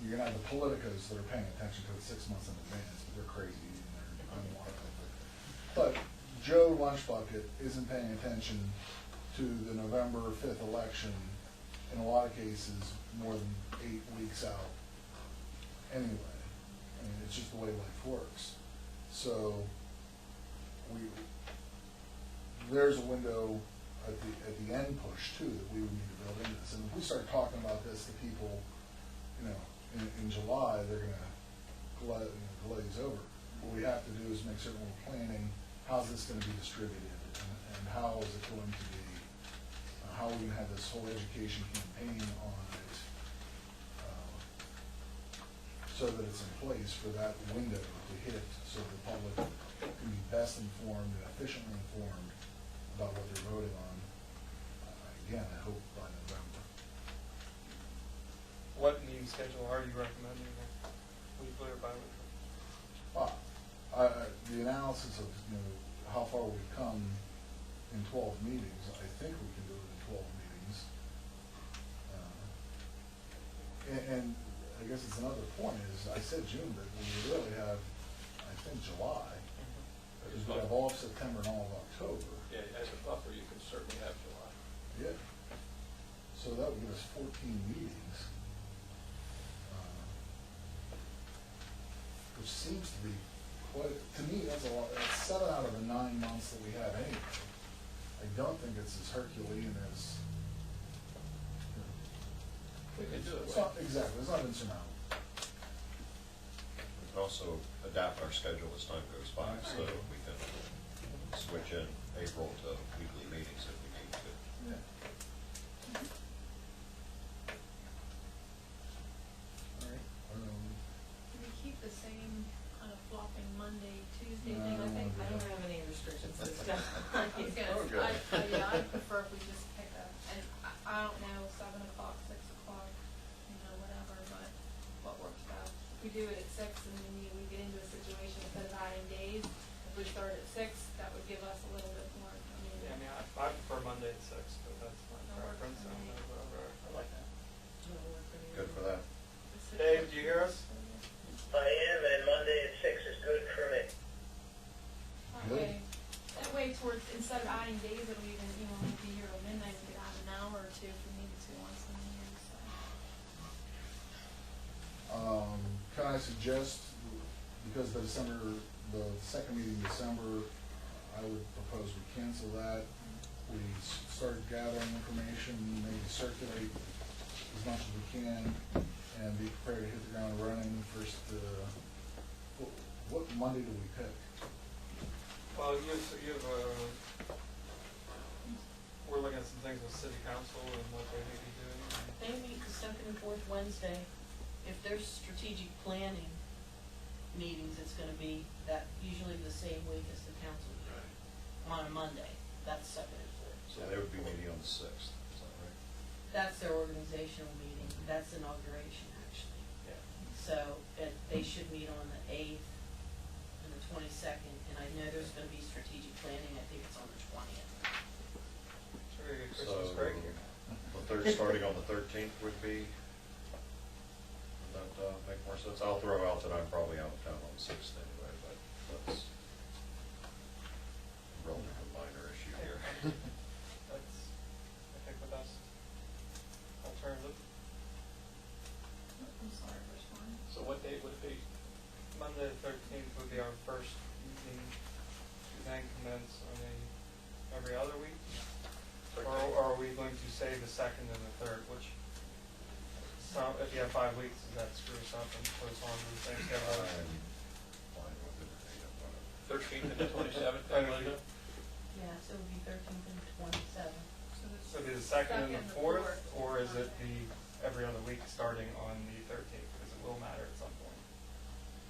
You're gonna have the politicos that are paying attention to it 6 months in advance, but they're crazy and they're unlikely. But Joe Lunchbucket isn't paying attention to the November 5th election, in a lot of cases, more than 8 weeks out anyway. I mean, it's just the way life works. So there's a window at the end push too that we would need to build into this. And if we start talking about this to people, you know, in July, they're gonna glaze over. What we have to do is make certain we're planning, how's this gonna be distributed, and how is it going to be, how are we gonna have this whole education campaign on it, so that it's in place for that window to hit, so the public can be best informed and efficiently informed about what they're voting on. Again, I hope by November. What meeting schedule are you recommending, weekly or bi-weekly? The analysis of, you know, how far we've come in 12 meetings, I think we can do it in 12 meetings. And I guess it's another point is, I said June, but we really have, I think, July. Because we have all of September and all of October. Yeah, as a buffer, you can certainly have July. Yeah. So that would give us 14 meetings. Which seems to be quite, to me, that's a lot. That's 7 out of the 9 months that we have anyway. I don't think it's as Herculean as, you know, We can do it. it's not, exactly, it's not insurmountable. We can also adapt our schedule as time goes by, so we can switch in April to weekly meetings if we need to. Yeah. All right. Do we keep the same kind of flopping Monday, Tuesday No, thing? I I think, don't I don't have any restrictions this time. I was Oh, good. yeah, I'd prefer if we just pick a, and I don't know, 7 o'clock, 6 o'clock, you know, whatever, but what works best. If we do it at 6 and then we get into a situation instead of adding days, if we start at 6, that would give us a little bit more, Yeah, I mean, I prefer Monday at 6, but that's my That works preference. for me. I like that. Good for that. Dave, do you hear us? I am, and Monday at 6 is good for me. That way towards, instead of adding days, it'll even, you know, we'd be here till midnight, we could add an hour or two if we needed to once in a year, so. Can I suggest, because the second meeting in December, I would propose we cancel that. We start gathering information, maybe circulate as much as we can, and be prepared to hit the ground running first. What Monday do we pick? Well, we're looking at some things with city council and what they need to be doing. They meet the second and fourth Wednesday. If there's strategic planning meetings, it's gonna be that, usually the same week as the council meeting, on a Monday. That's second and fourth. So they would be meeting on the 6th, is that right? That's their organizational meeting. That's inauguration, actually. Yeah. So they should meet on the 8th and the 22nd, and I know there's gonna be strategic planning. I think it's on the 20th. Sure, you get So, Christmas break here. starting on the 13th would be, would that make more sense? I'll throw out that I'm probably out of town on the 6th anyway, but that's a relatively minor issue here. That's, I think, the best alternative. I'm sorry, which one? So what date would it be? Monday the 13th would be our first meeting, to then commence on every other week? Or are we going to say the 2nd and the 3rd, which, if you have 5 weeks, does that screw us up and put us on to the same schedule? I'm fine with it. 13th and the 27th, I know Linda? Yeah, so so it would be 13th and 27th. So it'd be the second and the fourth, or is it the every other week starting on the 13th? Because it will matter at some point.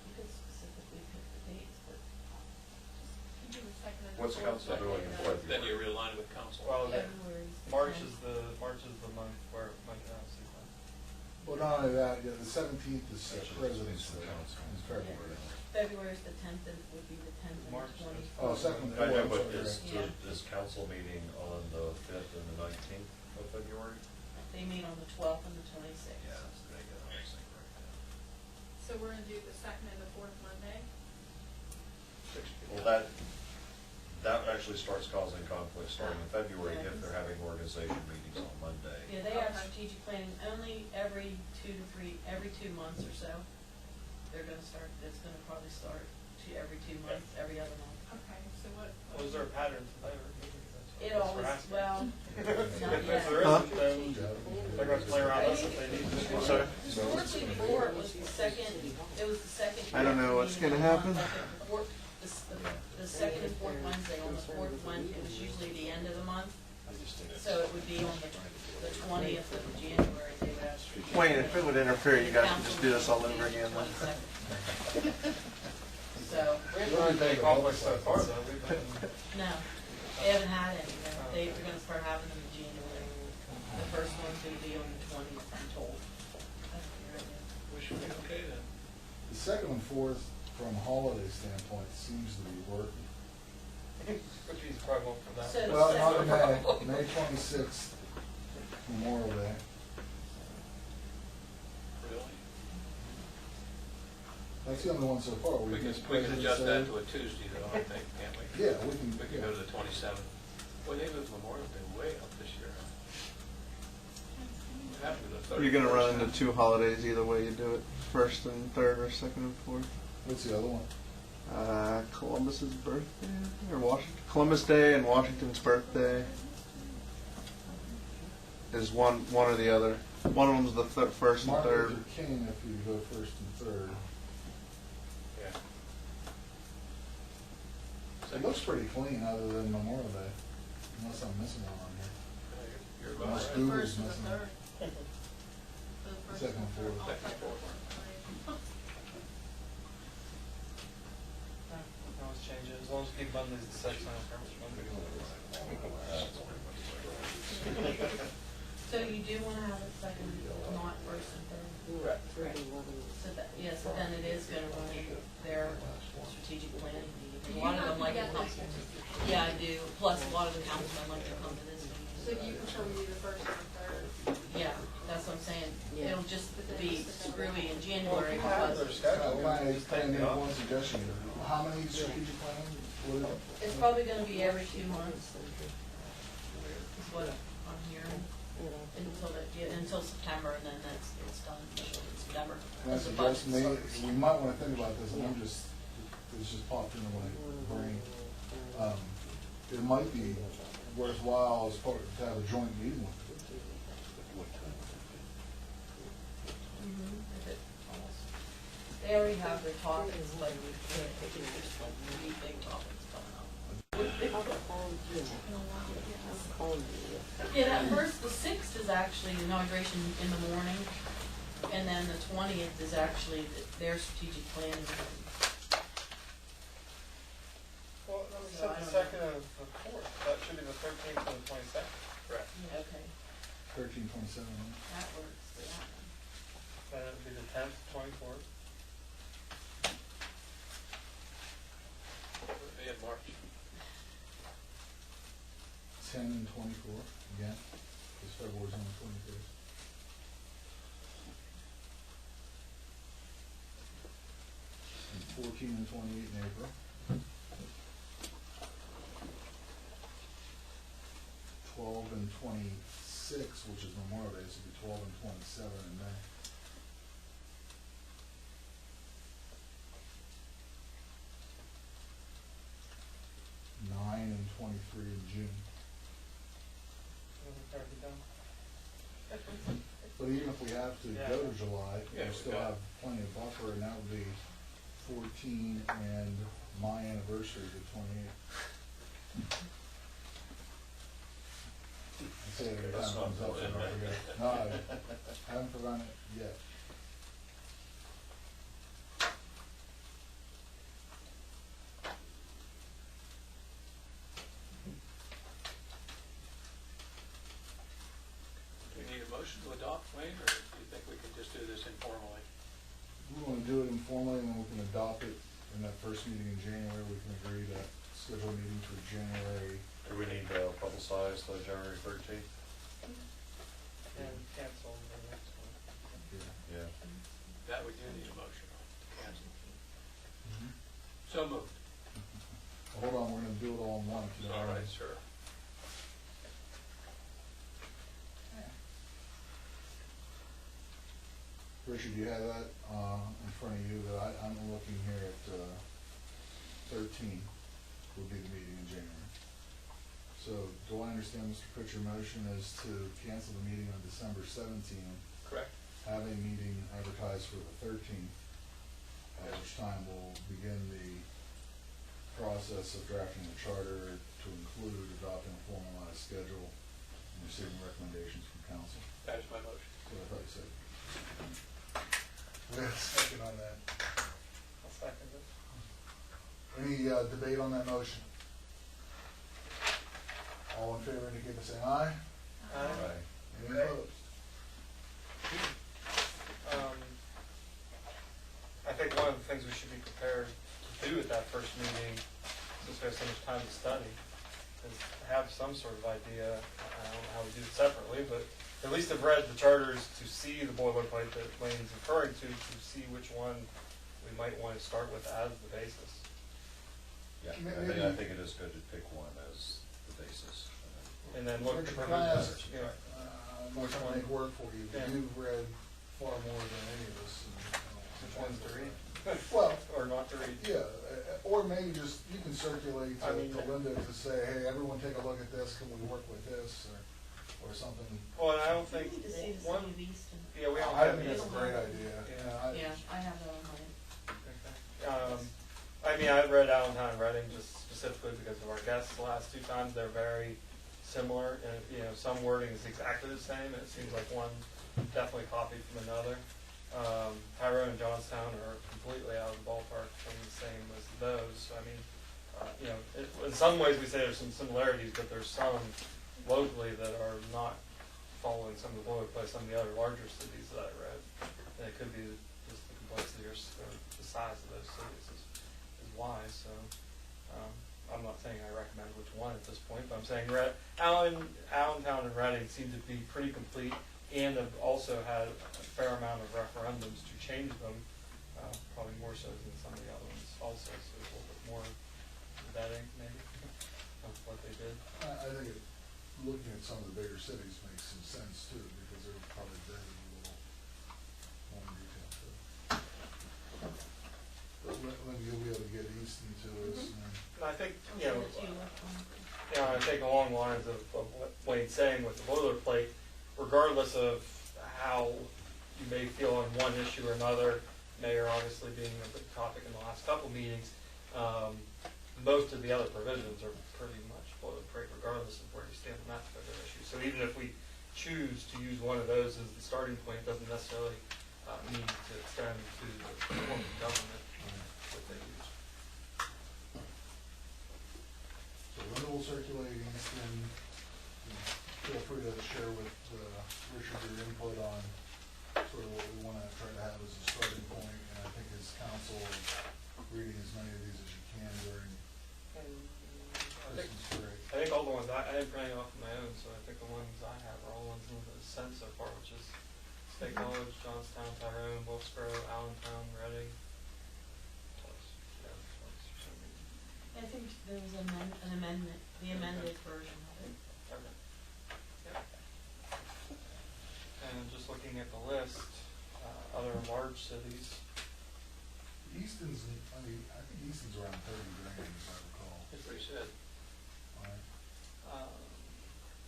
You could specifically pick the dates, but You do the second and the What's fourth council doing in February? Then you realign with council. Well, February's the March 10th. is the month where Well, not only that, yeah, the 17th is President's Day in February. February's the 10th, and would be the 10th and March the is- 24th. Oh, second and I know, fourth. but is, Yeah. is council meeting on the 5th and the 19th of February? They meet on the 12th and the 26th. So they get on the same right So we're gonna do the second and the fourth Monday? Well, that actually starts causing conflict starting in February if they're having organization meetings on Monday. Yeah, they have Okay. strategic planning only every 2 months or so. They're gonna start, it's gonna probably start every 2 months, every other month. Okay, so what? Was there a pattern to that? It always, well, not If there yet. isn't, then they're going to play around us if they need to. Sorry? Historically, before, it was the second. I don't know what's gonna happen. The second and fourth Wednesday, on the fourth one, it was usually the end of the month. So it would be on the 20th of January, they would have. Wayne, if it would interfere, you guys could just do this all over again then. 22nd. So, We haven't really been conflicts so far, though. We've been, no, they haven't had any, they're gonna start having them in January. The first one's gonna be on the 20th, I'm told. That's the idea. We should be okay then. The second and fourth, from a holiday standpoint, seems to be working. which means probably won't come down. So- Well, not May 26th, Memorial Day. Really? That's the only one so far. We can missed adjust President's that Day. to a Tuesday though, I think, can't we? Yeah, we can. We can go to the 27th. Boy, they moved Memorial Day way up this year. What happened to the 31st? You're gonna run into two holidays either way you do it, first and third or second and fourth. What's the other one? Columbus's birthday or Washington. Columbus Day and Washington's birthday is one or the other. One of them's the first and Martin third. Luther King if you go first and third. Yeah. It looks pretty clean other than Memorial Day, unless I'm missing one on here. You're about Unless right. The Google's first and the missing third. one. The first Second and fourth. I'll Second and check fourth. I always change it. As long as you keep Mondays the sixth, I don't care which Monday it is. So you do wanna have it second, not first and third? Right. So that, yeah, so then it is gonna run their strategic planning meeting. Do A you lot of have them to like get to come. this? Yeah, I do, plus a lot of the councilmen like to come to this meeting. So you prefer me to do the first and the third? Yeah, that's what I'm saying. It'll just be screwy in Well, January if you have their because schedule, Can I just take make it off. one suggestion? How many strategic planning? What is it? it's probably gonna be every 2 months. Is what I'm hearing. Until September, and then it's done in September. Can I As the budget suggest maybe, starts. we might wanna think about this, and it's just popped into my brain. It might be worthwhile as part, to have a joint meeting with them. If it almost- They already have their topics, like, there's like 3 big topics coming up. Yeah, that first, the 6th is actually inauguration in the morning, and then the 20th is actually their strategic planning. Well, let me So set I the don't second and the fourth. That should be the 13th and the 22nd. Correct. Okay, 13/27. that works for that one. Then it would be the 10th, 24th. In March. 10 and 24, again, because February's on the 21st. And 14 and 28 in April. 12 and 26, which is Memorial Day, so it'd be 12 and 27 in May. Nine and 23 in June. But even if we have to go to July, Yeah, we we still got have plenty of buffer, and that would be 14 and my anniversary, the 28th. say it every Let's time it not comes up, do so I it. forget. No, I haven't forgotten it yet. Do we need a motion to adopt, Wayne, or do you think we could just do this informally? We want to do it informally, and then we can adopt it in that first meeting in January. We can agree to schedule a meeting for January. Do we need to publicize the January 13th? And cancel the next one. Yeah. That we do need a motion on, to cancel. Mhm. So moved. Hold on, we're gonna do it all in one. if you don't All right, mind. sir. Richard, you have that in front of you, that I'm looking here at 13 would be the meeting in January. So do I understand Mr. Pritchard's motion is to cancel the meeting on December 17th, Correct. have a meeting advertised for the 13th, at which time we'll begin the process of drafting the charter to include adopting a formalized schedule and receiving recommendations from council. That is my motion. That's what I thought you said. We have a second on that. I'll second it. Any debate on that motion? All in favor indicate by saying aye. Right. Any opposed? I think one of the things we should be prepared to do at that first meeting, since we have so much time to study, is have some sort of idea. I don't know how we do it separately, but at least have read the charters to see the boilerplate that Wayne's referring to see which one we might want to start with as the basis. Yeah, Maybe- I think it is good to pick one as the basis. And then look Richard, for can I ask, yeah. I'm not trying to make work for you, but Yeah. you've read far more than any of us. Which ones to read? Well, Or not to read. yeah, or maybe just, you can circulate I mean, to Linda to say, hey, everyone take a look at this, can we work with this, or something. Well, and I don't think, We need to see the one, city of Easton. yeah, we don't I have think any. that's a great idea. Yeah. Yeah, I have that on mine. I mean, I've read Allentown and Reading just specifically because of our guests the last two times. They're very similar, and, you know, some wording is exactly the same, and it seems like one definitely copied from another. Tyrone and Johnstown are completely out of the ballpark from the same as those. So, I mean, you know, in some ways we say there's some similarities, but there's some locally that are not following some of the boilerplate, some of the other larger cities that I read. And it could be just the complexity or the size of those cities is why. So I'm not saying I recommend which one at this point, but I'm saying Allentown and Reading seem to be pretty complete and have also had a fair amount of referendums to change them, probably more so than some of the other ones also. So there's a little bit more vetting maybe of what they did. I think looking at some of the bigger cities makes some sense too, because they're probably vetted a little more in detail too. But Linda, you'll be able to get Easton to us. And I think, I'll you know, send it to you electronically. I think along the lines of what Wayne's saying with the boilerplate, regardless of how you may feel on one issue or another, mayor obviously being a big topic in the last couple meetings, most of the other provisions are pretty much boilerplate regardless of where you stand on that particular issue. So even if we choose to use one of those as the starting point, it doesn't necessarily mean to extend to the form of government that they use. So Linda will circulate Easton. Feel free to share with Richard your input on sort of what we want to try to have as a starting point, and I think as council, reading as many of these as you can during Christmas break. I think all the ones I didn't print any off of my own, so I think the ones I have are all the ones that have sent so far, which is State College, Johnstown, Tyrone, Wilkesboro, Allentown, Reading. I think there was an amendment, the amended version of it. Okay. Yep. And just looking at the list, other large cities, Easton's, I think Easton's around 30 grand, if I recall. That's what he said. All right.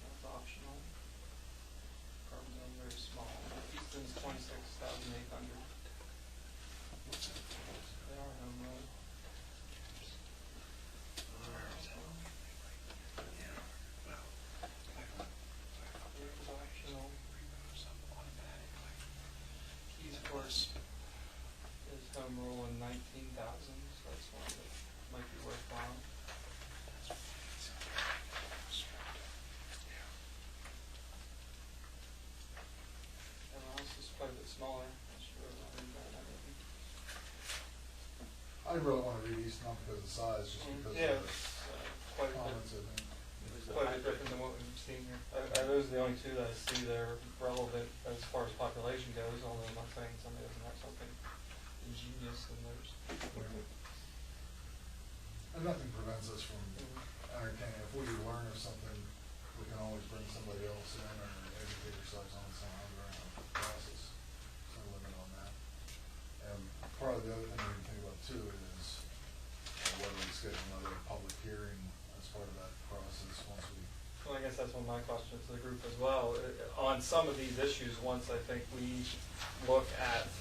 that's optional. Carbon zone very small. Easton's 26,800. They are home rule. didn't really want to read East not because of the size, just because Yeah, of it's the quite a bit, comments, I think. quite a bit different than what we've seen here. Those are the only two that I see that are relevant as far as population goes, although I'm not saying somebody doesn't have something ingenious in theirs. And nothing prevents us from entertaining, if we learn of something, we can always bring somebody else in or educate ourselves on some other process. There's no limit on that. And part of the other thing we can think about too is whether we schedule another public hearing as part of that process once we. Well, I guess that's one of my questions to the group as well. On some of these issues, once I think we look at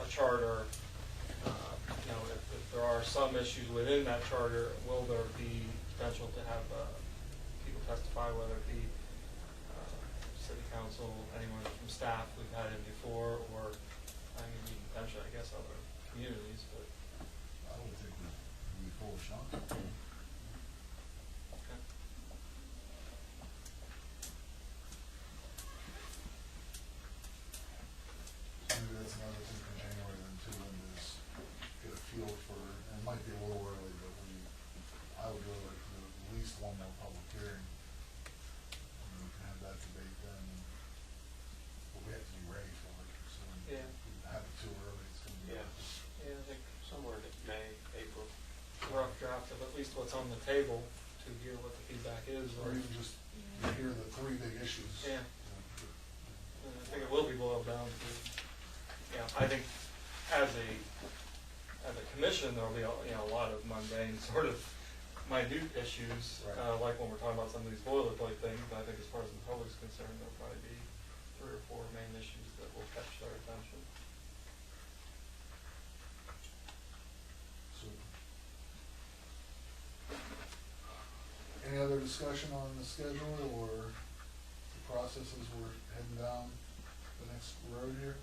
a charter, you know, if there are some issues within that charter, will there be potential to have people testify, whether it be city council, anyone from staff we've had in before, or, I mean, even potentially, I guess, other communities, but. I would think we'd be foolish not to. Okay. Maybe that's another thing from January then too, and is get a feel for, and it might be a little early, but I would really like to do at least one more public hearing. And we can have that debate then, but we have to be ready for it, so Yeah. if we have it too early, it's gonna be. Yeah. Yeah, I think Somewhere in May, April. rough draft of at least what's on the table to hear what the feedback is, Or even just hear the three big issues. Yeah. And I think it will be boiled down to, yeah, I think as a commission, there'll be, a lot of mundane sort of minute issues, Right. like when we're talking about some of these boilerplate things, but I think as far as the public's concerned, there'll probably be 3 or 4 main issues that will catch their attention. Any other discussion on the schedule or the processes we're heading down the next road here?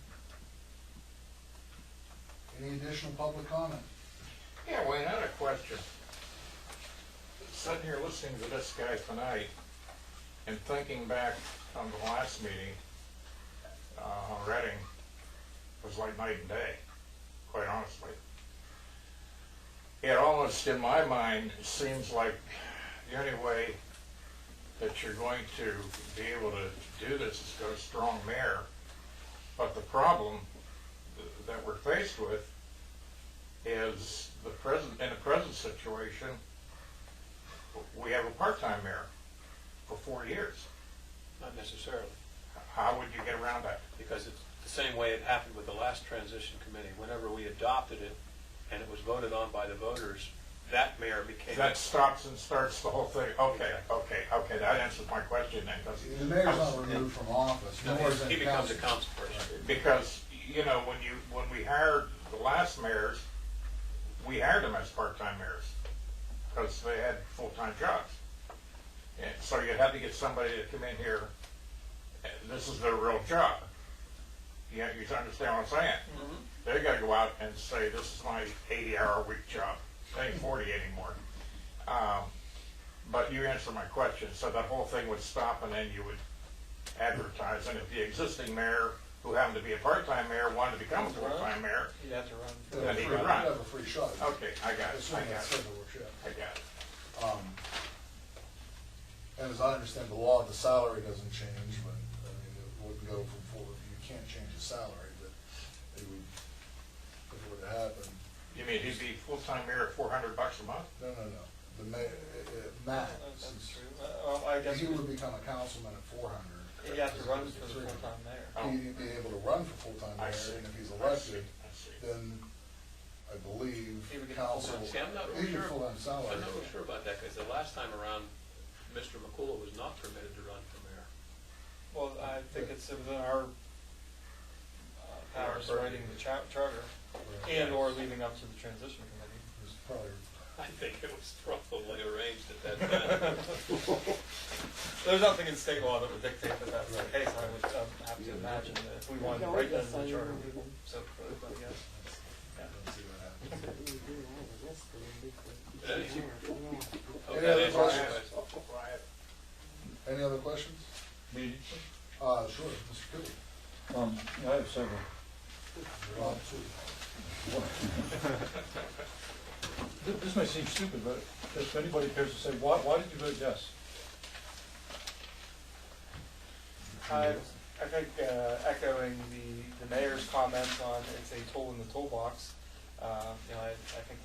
Any additional public comment? Yeah, Wayne, I had a question. Sitting here listening to this guy tonight and thinking back on the last meeting on Reading was like night and day, quite honestly. It almost, in my mind, seems like the only way that you're going to be able to do this is go strong mayor. But the problem that we're faced with is in the present situation, we have a part-time mayor for 4 years. Not necessarily, How would you get around that? because it's the same way it happened with the last transition committee. Whenever we adopted it and it was voted on by the voters, that mayor became. That stops and starts the whole thing. Okay, that answers my question then. 'Cause The mayor's not removed from office, No, nor is he any becomes a council. council person. Because, when we hired the last mayors, we hired them as part-time mayors because they had full-time jobs. And so you had to get somebody to come in here, and this is their real job. You understand what I'm saying? They gotta go out and say, this is my 80-hour-a-week job. It ain't 40 anymore. But you answered my question, so that whole thing would stop and then you would advertise. And if the existing mayor, who happened to be a part-time mayor, wanted to become a full-time mayor, You'd have to run. Then he You'd could run. have a free shot. okay, I got it, Assuming that schedule works, yeah. I got it. And as I understand the law, the salary doesn't change, but, I mean, it wouldn't go from you can't change the salary, but it would, if it were to happen, You mean he'd be full-time mayor at $400 a month? no, the mayor, max. That's true. I guess He would become a councilman at 400. you'd have to run for the full-time mayor. He'd be able to run for full-time I mayor, see. and if he's I elected, see. then I believe He would get council, full-time. See, I'm not real he'd get sure. full-time salary. I'm not real sure about that, because the last time around, Mr. McCullough was not permitted to run for mayor. Well, I think it's within our powers writing the charter and or leading up to the transition committee. It's probably, I think it was probably arranged at that time. There's nothing in state law that would dictate that that's the case. I would have to imagine that if we wanted to write that in the charter, we would so put it, but yes. I don't see that happening. Oh, Any that other answers your questions? question. Any other questions? Me? Sure, Mr. Cooper. I have several. Rob, too. This may seem stupid, but if anybody cares to say, why did you vote yes? I think echoing the mayor's comments on it's a tool in the toolbox. I think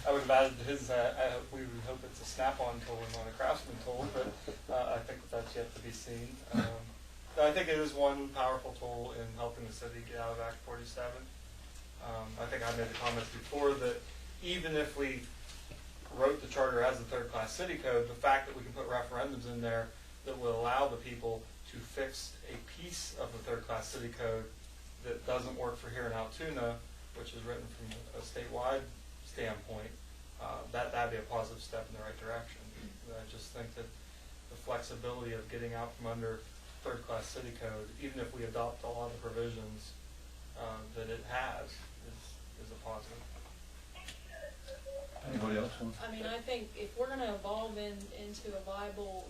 I would have added to his. We would hope it's a Snap-on tool and not a Craftsman tool, but I think that's yet to be seen. I think it is one powerful tool in helping the city get out of Act 47. I think I made the comments before that even if we wrote the charter as a third-class city code, the fact that we can put referendums in there that will allow the people to fix a piece of the third-class city code that doesn't work for here in Altoona, which is written from a statewide standpoint, that'd be a positive step in the right direction. I just think that the flexibility of getting out from under third-class city code, even if we adopt a lot of the provisions that it has, is a positive. Anybody else? I mean, I think if we're going to evolve into a viable,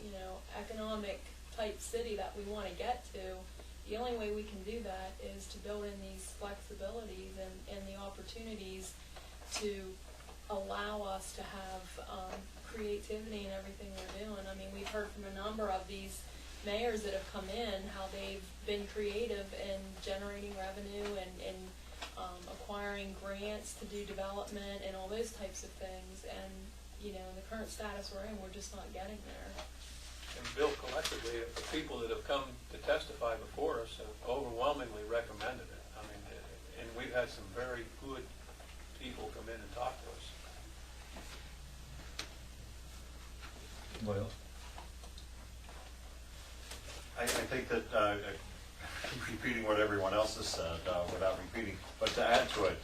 economic type city that we want to get to, the only way we can do that is to build in these flexibilities and the opportunities to allow us to have creativity in everything we're doing. I mean, we've heard from a number of these mayors that have come in how they've been creative in generating revenue and acquiring grants to do development and all those types of things. And, in the current status we're in, we're just not getting there. And Bill, collectively, the people that have come to testify before us have overwhelmingly recommended it. I mean, and we've had some very good people come in and talk to us. Anybody else? I think that, repeating what everyone else has said, without repeating, but to add to it,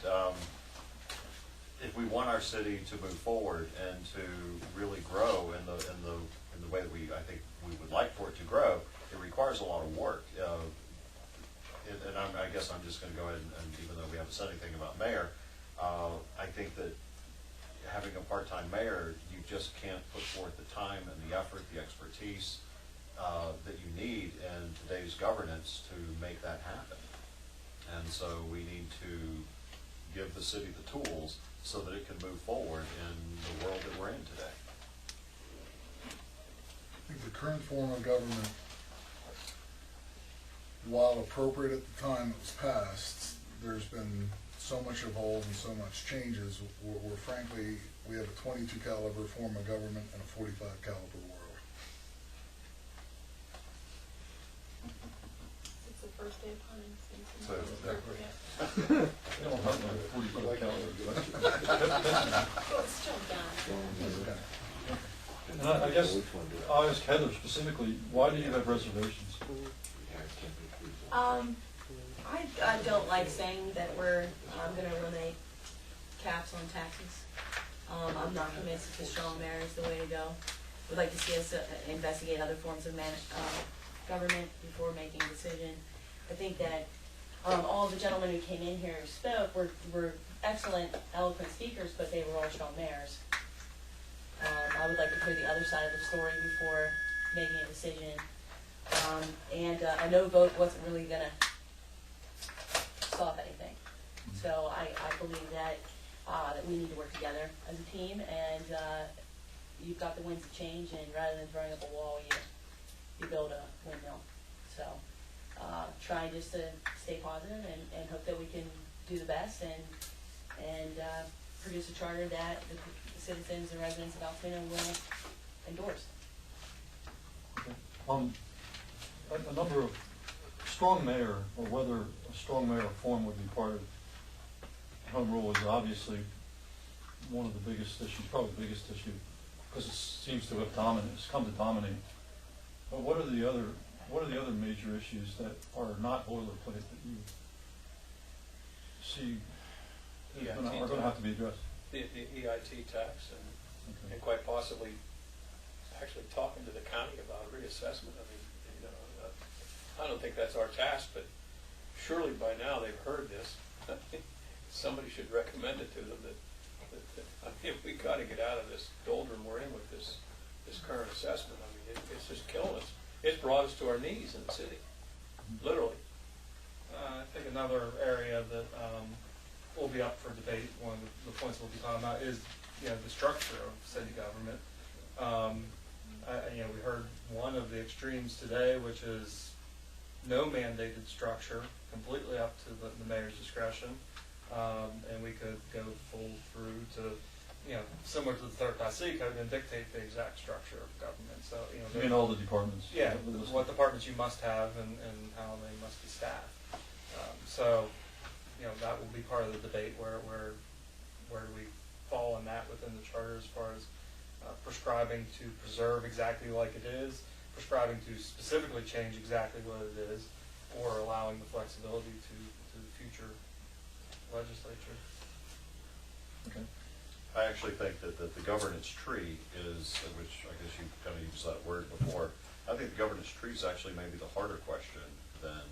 if we want our city to move forward and to really grow in the way that I think we would like for it to grow, it requires a lot of work. I guess I'm just going to go ahead and even though we haven't said anything about mayor, I think that having a part-time mayor, you just can't put forth the time and the effort, the expertise that you need in today's governance to make that happen. And so we need to give the city the tools so that it can move forward in the world that we're in today. I think the current form of government, while appropriate at the time it was passed, there's been so much evolved and so much changes where frankly, we have a 22 caliber form of government and a 45 caliber world. It's the first day of hunting season. So, They don't have no 45 caliber. Well, it's still done. And I guess I'll ask Heather specifically, why do you have reservations? I don't like saying that we're going to eliminate caps on taxes. I'm not convinced that the strong mayor is the way to go. We'd like to see us investigate other forms of government before making a decision. I think that all the gentlemen who came in here and spoke were excellent, eloquent speakers, but they were all strong mayors. I would like to hear the other side of the story before making a decision. And a no vote wasn't really going to solve anything. So I believe that we need to work together as a team, and you've got the winds of change, and rather than throwing up a wall, you build a windmill. So try just to stay positive and hope that we can do the best and produce a charter that the citizens and residents of Altoona will endorse. A number of strong mayor, or whether a strong mayor form would be part of home rule, is obviously one of the biggest issues, probably the biggest issue, because it seems to have come to dominate. But what are the other major issues that are not boilerplate that you see are going to have to be addressed? The EIT tax and quite possibly actually talking to the county about reassessment. I mean, I don't think that's our task, but surely by now they've heard this. Somebody should recommend it to them that I mean, we got to get out of this doldrum we're in with this current assessment. I mean, it's just killing us. It's brought us to our knees in the city, literally. I think another area that will be up for debate. One of the points we'll be talking about is, the structure of city government. We heard one of the extremes today, which is no mandated structure, completely up to the mayor's discretion, and we could go full through to, similar to the third-class city code, and dictate the exact structure of government. So, I mean, all the departments. yeah, what departments you must have and how they must be staffed. That will be part of the debate. Where do we fall in that within the charter as far as prescribing to preserve exactly like it is, prescribing to specifically change exactly what it is, or allowing the flexibility to the future legislature. Okay. I actually think that the governance tree is, which I guess you kind of used that word before, I think the governance tree is actually maybe the harder question than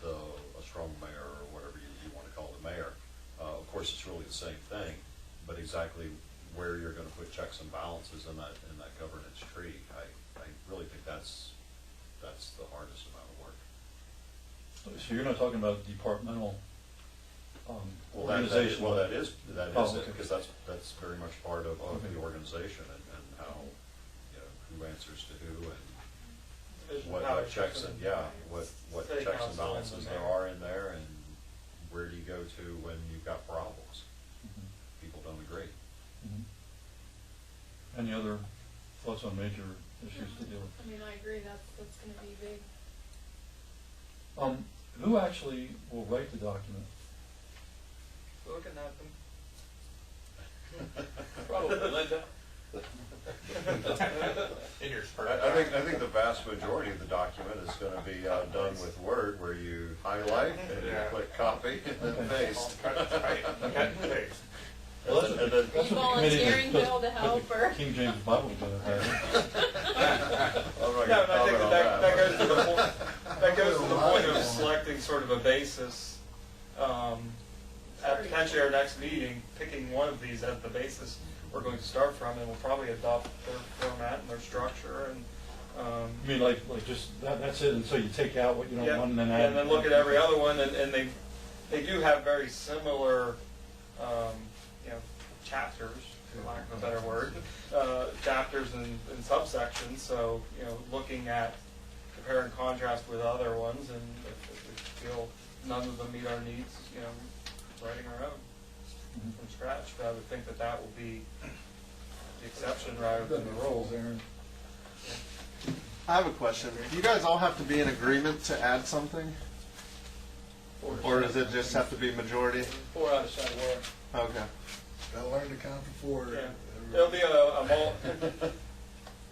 a strong mayor or whatever you want to call the mayor. Of course, it's really the same thing, but exactly where you're going to put checks and balances in that governance tree, I really think that's the hardest amount of work. So you're not talking about departmental organization? That is it, because that's very much part of Okay. the organization and how, who answers to who and what checks and, what State checks and council and balances the there mayor. are in there, and where do you go to when you've got problems? Mhm. People don't agree. Mhm. Any other thoughts on major issues to deal with? I mean, I agree, that's gonna be big. Who actually will write the document? Looking at them. Probably Linda. I think the vast majority of the document is going to be done with Word, where you highlight and you click copy and then paste. Well, that's what And then- that's what the Volunteering committee Bill to help, or? King James Bible does have. I'm not No, gonna and I think comment on that goes to the but- point. That goes to the point of selecting sort of a basis. At potentially our next meeting, picking one of these as the basis we're going to start from, and we'll probably adopt their format and their structure, and You mean like just that's it, and so you take out what you don't want and then add? and then look at every other one, and they do have very similar, chapters, for lack of a better word, chapters and subsections. So looking at compare and contrast with other ones, and if we feel none of them meet our needs, writing our own from scratch. But I would think that will be the exception rather than the rule. Aaron. I have a question. Do you guys all have to be in agreement to add something? Or does it just have to be majority? 4 out of 7 were. Okay. Gotta learn to count to 4. Yeah. It'll be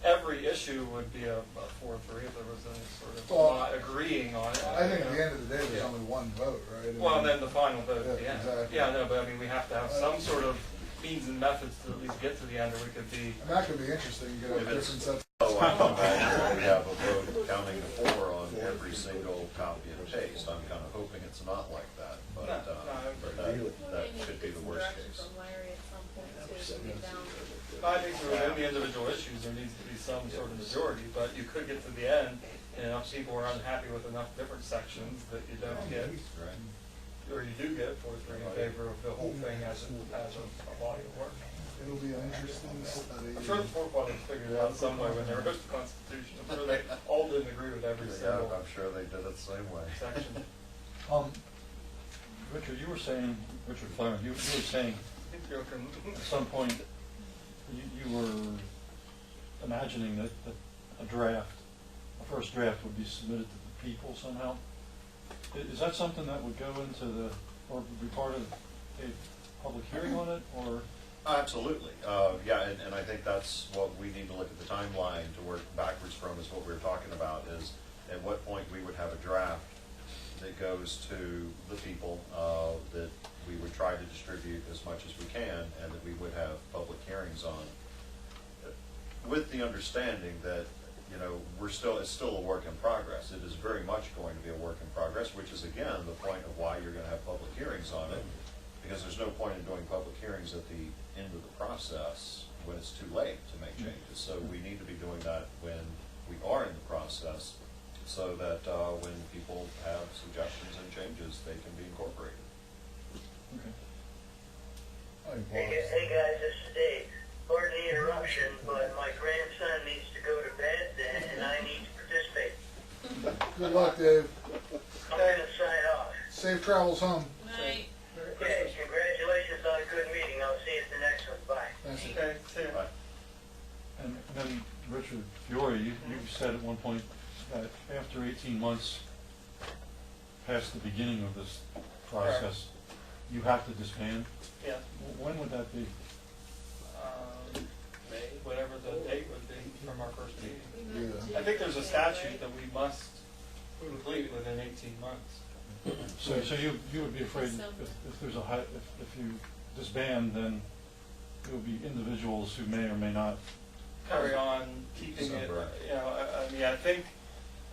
every issue would be a 4-3 if there was any sort of Well, not agreeing on it. I think at the end of the day, there's only one vote, right? Well, and then the final vote at the Yeah, end. exactly. Yeah, no, but I mean, we have to have some sort of means and methods to at least get to the end, or we could be. And that could be interesting, you If get it's- different sets. Oh, I can imagine we have a vote counting to 4 on every single copy and paste. I'm kind of hoping it's not like that, but No, but Well, that they need should to be get the some worst direction case. from Larry at some point too, to get down. I think for within the individual issues, there needs to be some sort of majority, but you could get to the end, and enough people are unhappy with enough different sections that you don't get, Right. or you do get 4-3 in favor of the whole thing as a body of work. It'll be an interesting study. I'm sure the forefathers figured it out some way when they wrote the Constitution. I'm sure they all didn't agree with every Yeah, single I'm sure they did it the same way. section. Richard, you were saying, Richard Flaherty, you were saying I think you're okay. at some point you were imagining that a first draft would be submitted to the people somehow. Is that something that would go into or would be part of a public hearing on it, or? Absolutely. Yeah, and I think that's what we need to look at the timeline to work backwards from, is what we were talking about, is at what point we would have a draft that goes to the people, that we would try to distribute as much as we can, and that we would have public hearings on, with the understanding that, it's still a work in progress. It is very much going to be a work in progress, which is, again, the point of why you're going to have public hearings on it, because there's no point in doing public hearings at the end of the process when it's too late to make changes. So we need to be doing that when we are in the process, so that when people have suggestions and changes, they can be incorporated. Hey guys, this is Dave. Pardon the interruption, but my grandson needs to go to bed and I need to participate. Good luck, Dave. I'm gonna sign off. Safe travels home. Night. Okay, congratulations on a good meeting. I'll see you at the next one. Bye. Thanks. Okay, see you. And then, Richard Fiore, you said at one point that after 18 months past the beginning of this process, you have to disband. Yeah, When would that be? May, whatever the date would be from our first meeting. Yeah. I think there's a statute that we must complete within 18 months. So you would be afraid if there's a if you disband, then it will be individuals who may or may not. Carry on keeping it, you know, I mean, I think,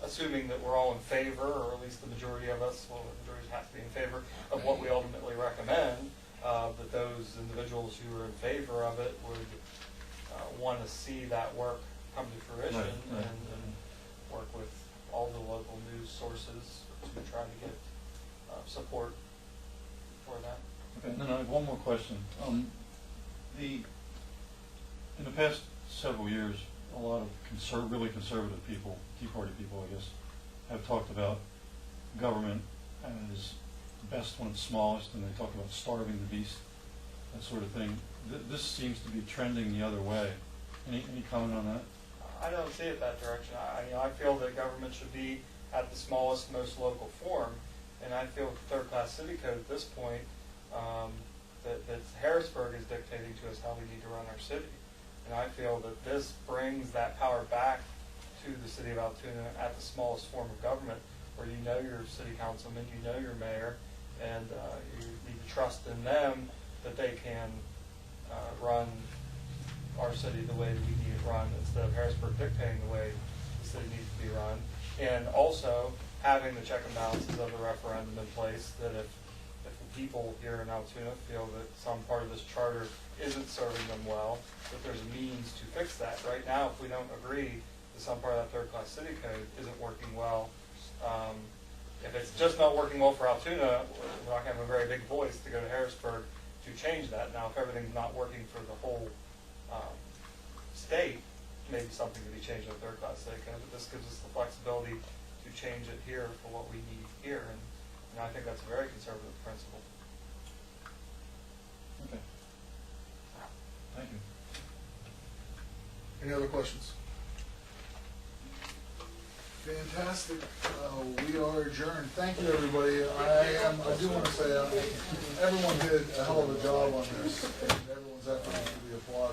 assuming that we're all in favor, or at least the majority of us, well, the majority has to be in favor of what we ultimately recommend, that those individuals who are in favor of it would want to see that work come to fruition Right. and work with all the local news sources to try to get support for that. Okay, and then I have one more question. In the past several years, a lot of really conservative people, Tea Party people, I guess, have talked about government as best when it's smallest, and they talk about starving the beast, that sort of thing. This seems to be trending the other way. Any comment on that? I don't see it that direction. I feel that government should be at the smallest, most local form, and I feel the third-class city code at this point, that Harrisburg is dictating to us how we need to run our city. And I feel that this brings that power back to the city of Altoona at the smallest form of government, where you know your city councilman, you know your mayor, and you need to trust in them that they can run our city the way we need it run, instead of Harrisburg dictating the way the city needs to be run. And also having the check and balances of the referendum in place, that if the people here in Altoona feel that some part of this charter isn't serving them well, that there's a means to fix that. Right now, if we don't agree that some part of that third-class city code isn't working well, if it's just not working well for Altoona, we're not going to have a very big voice to go to Harrisburg to change that. Now, if everything's not working for the whole state, maybe something to be changed in the third-class city code, but this gives us the flexibility to change it here for what we need here, and I think that's a very conservative principle. Okay. Thank you. Any other questions? Fantastic. We are adjourned. Thank you, everybody. I do want to say everyone did a hell of a job on this, and everyone's effort to be applauded.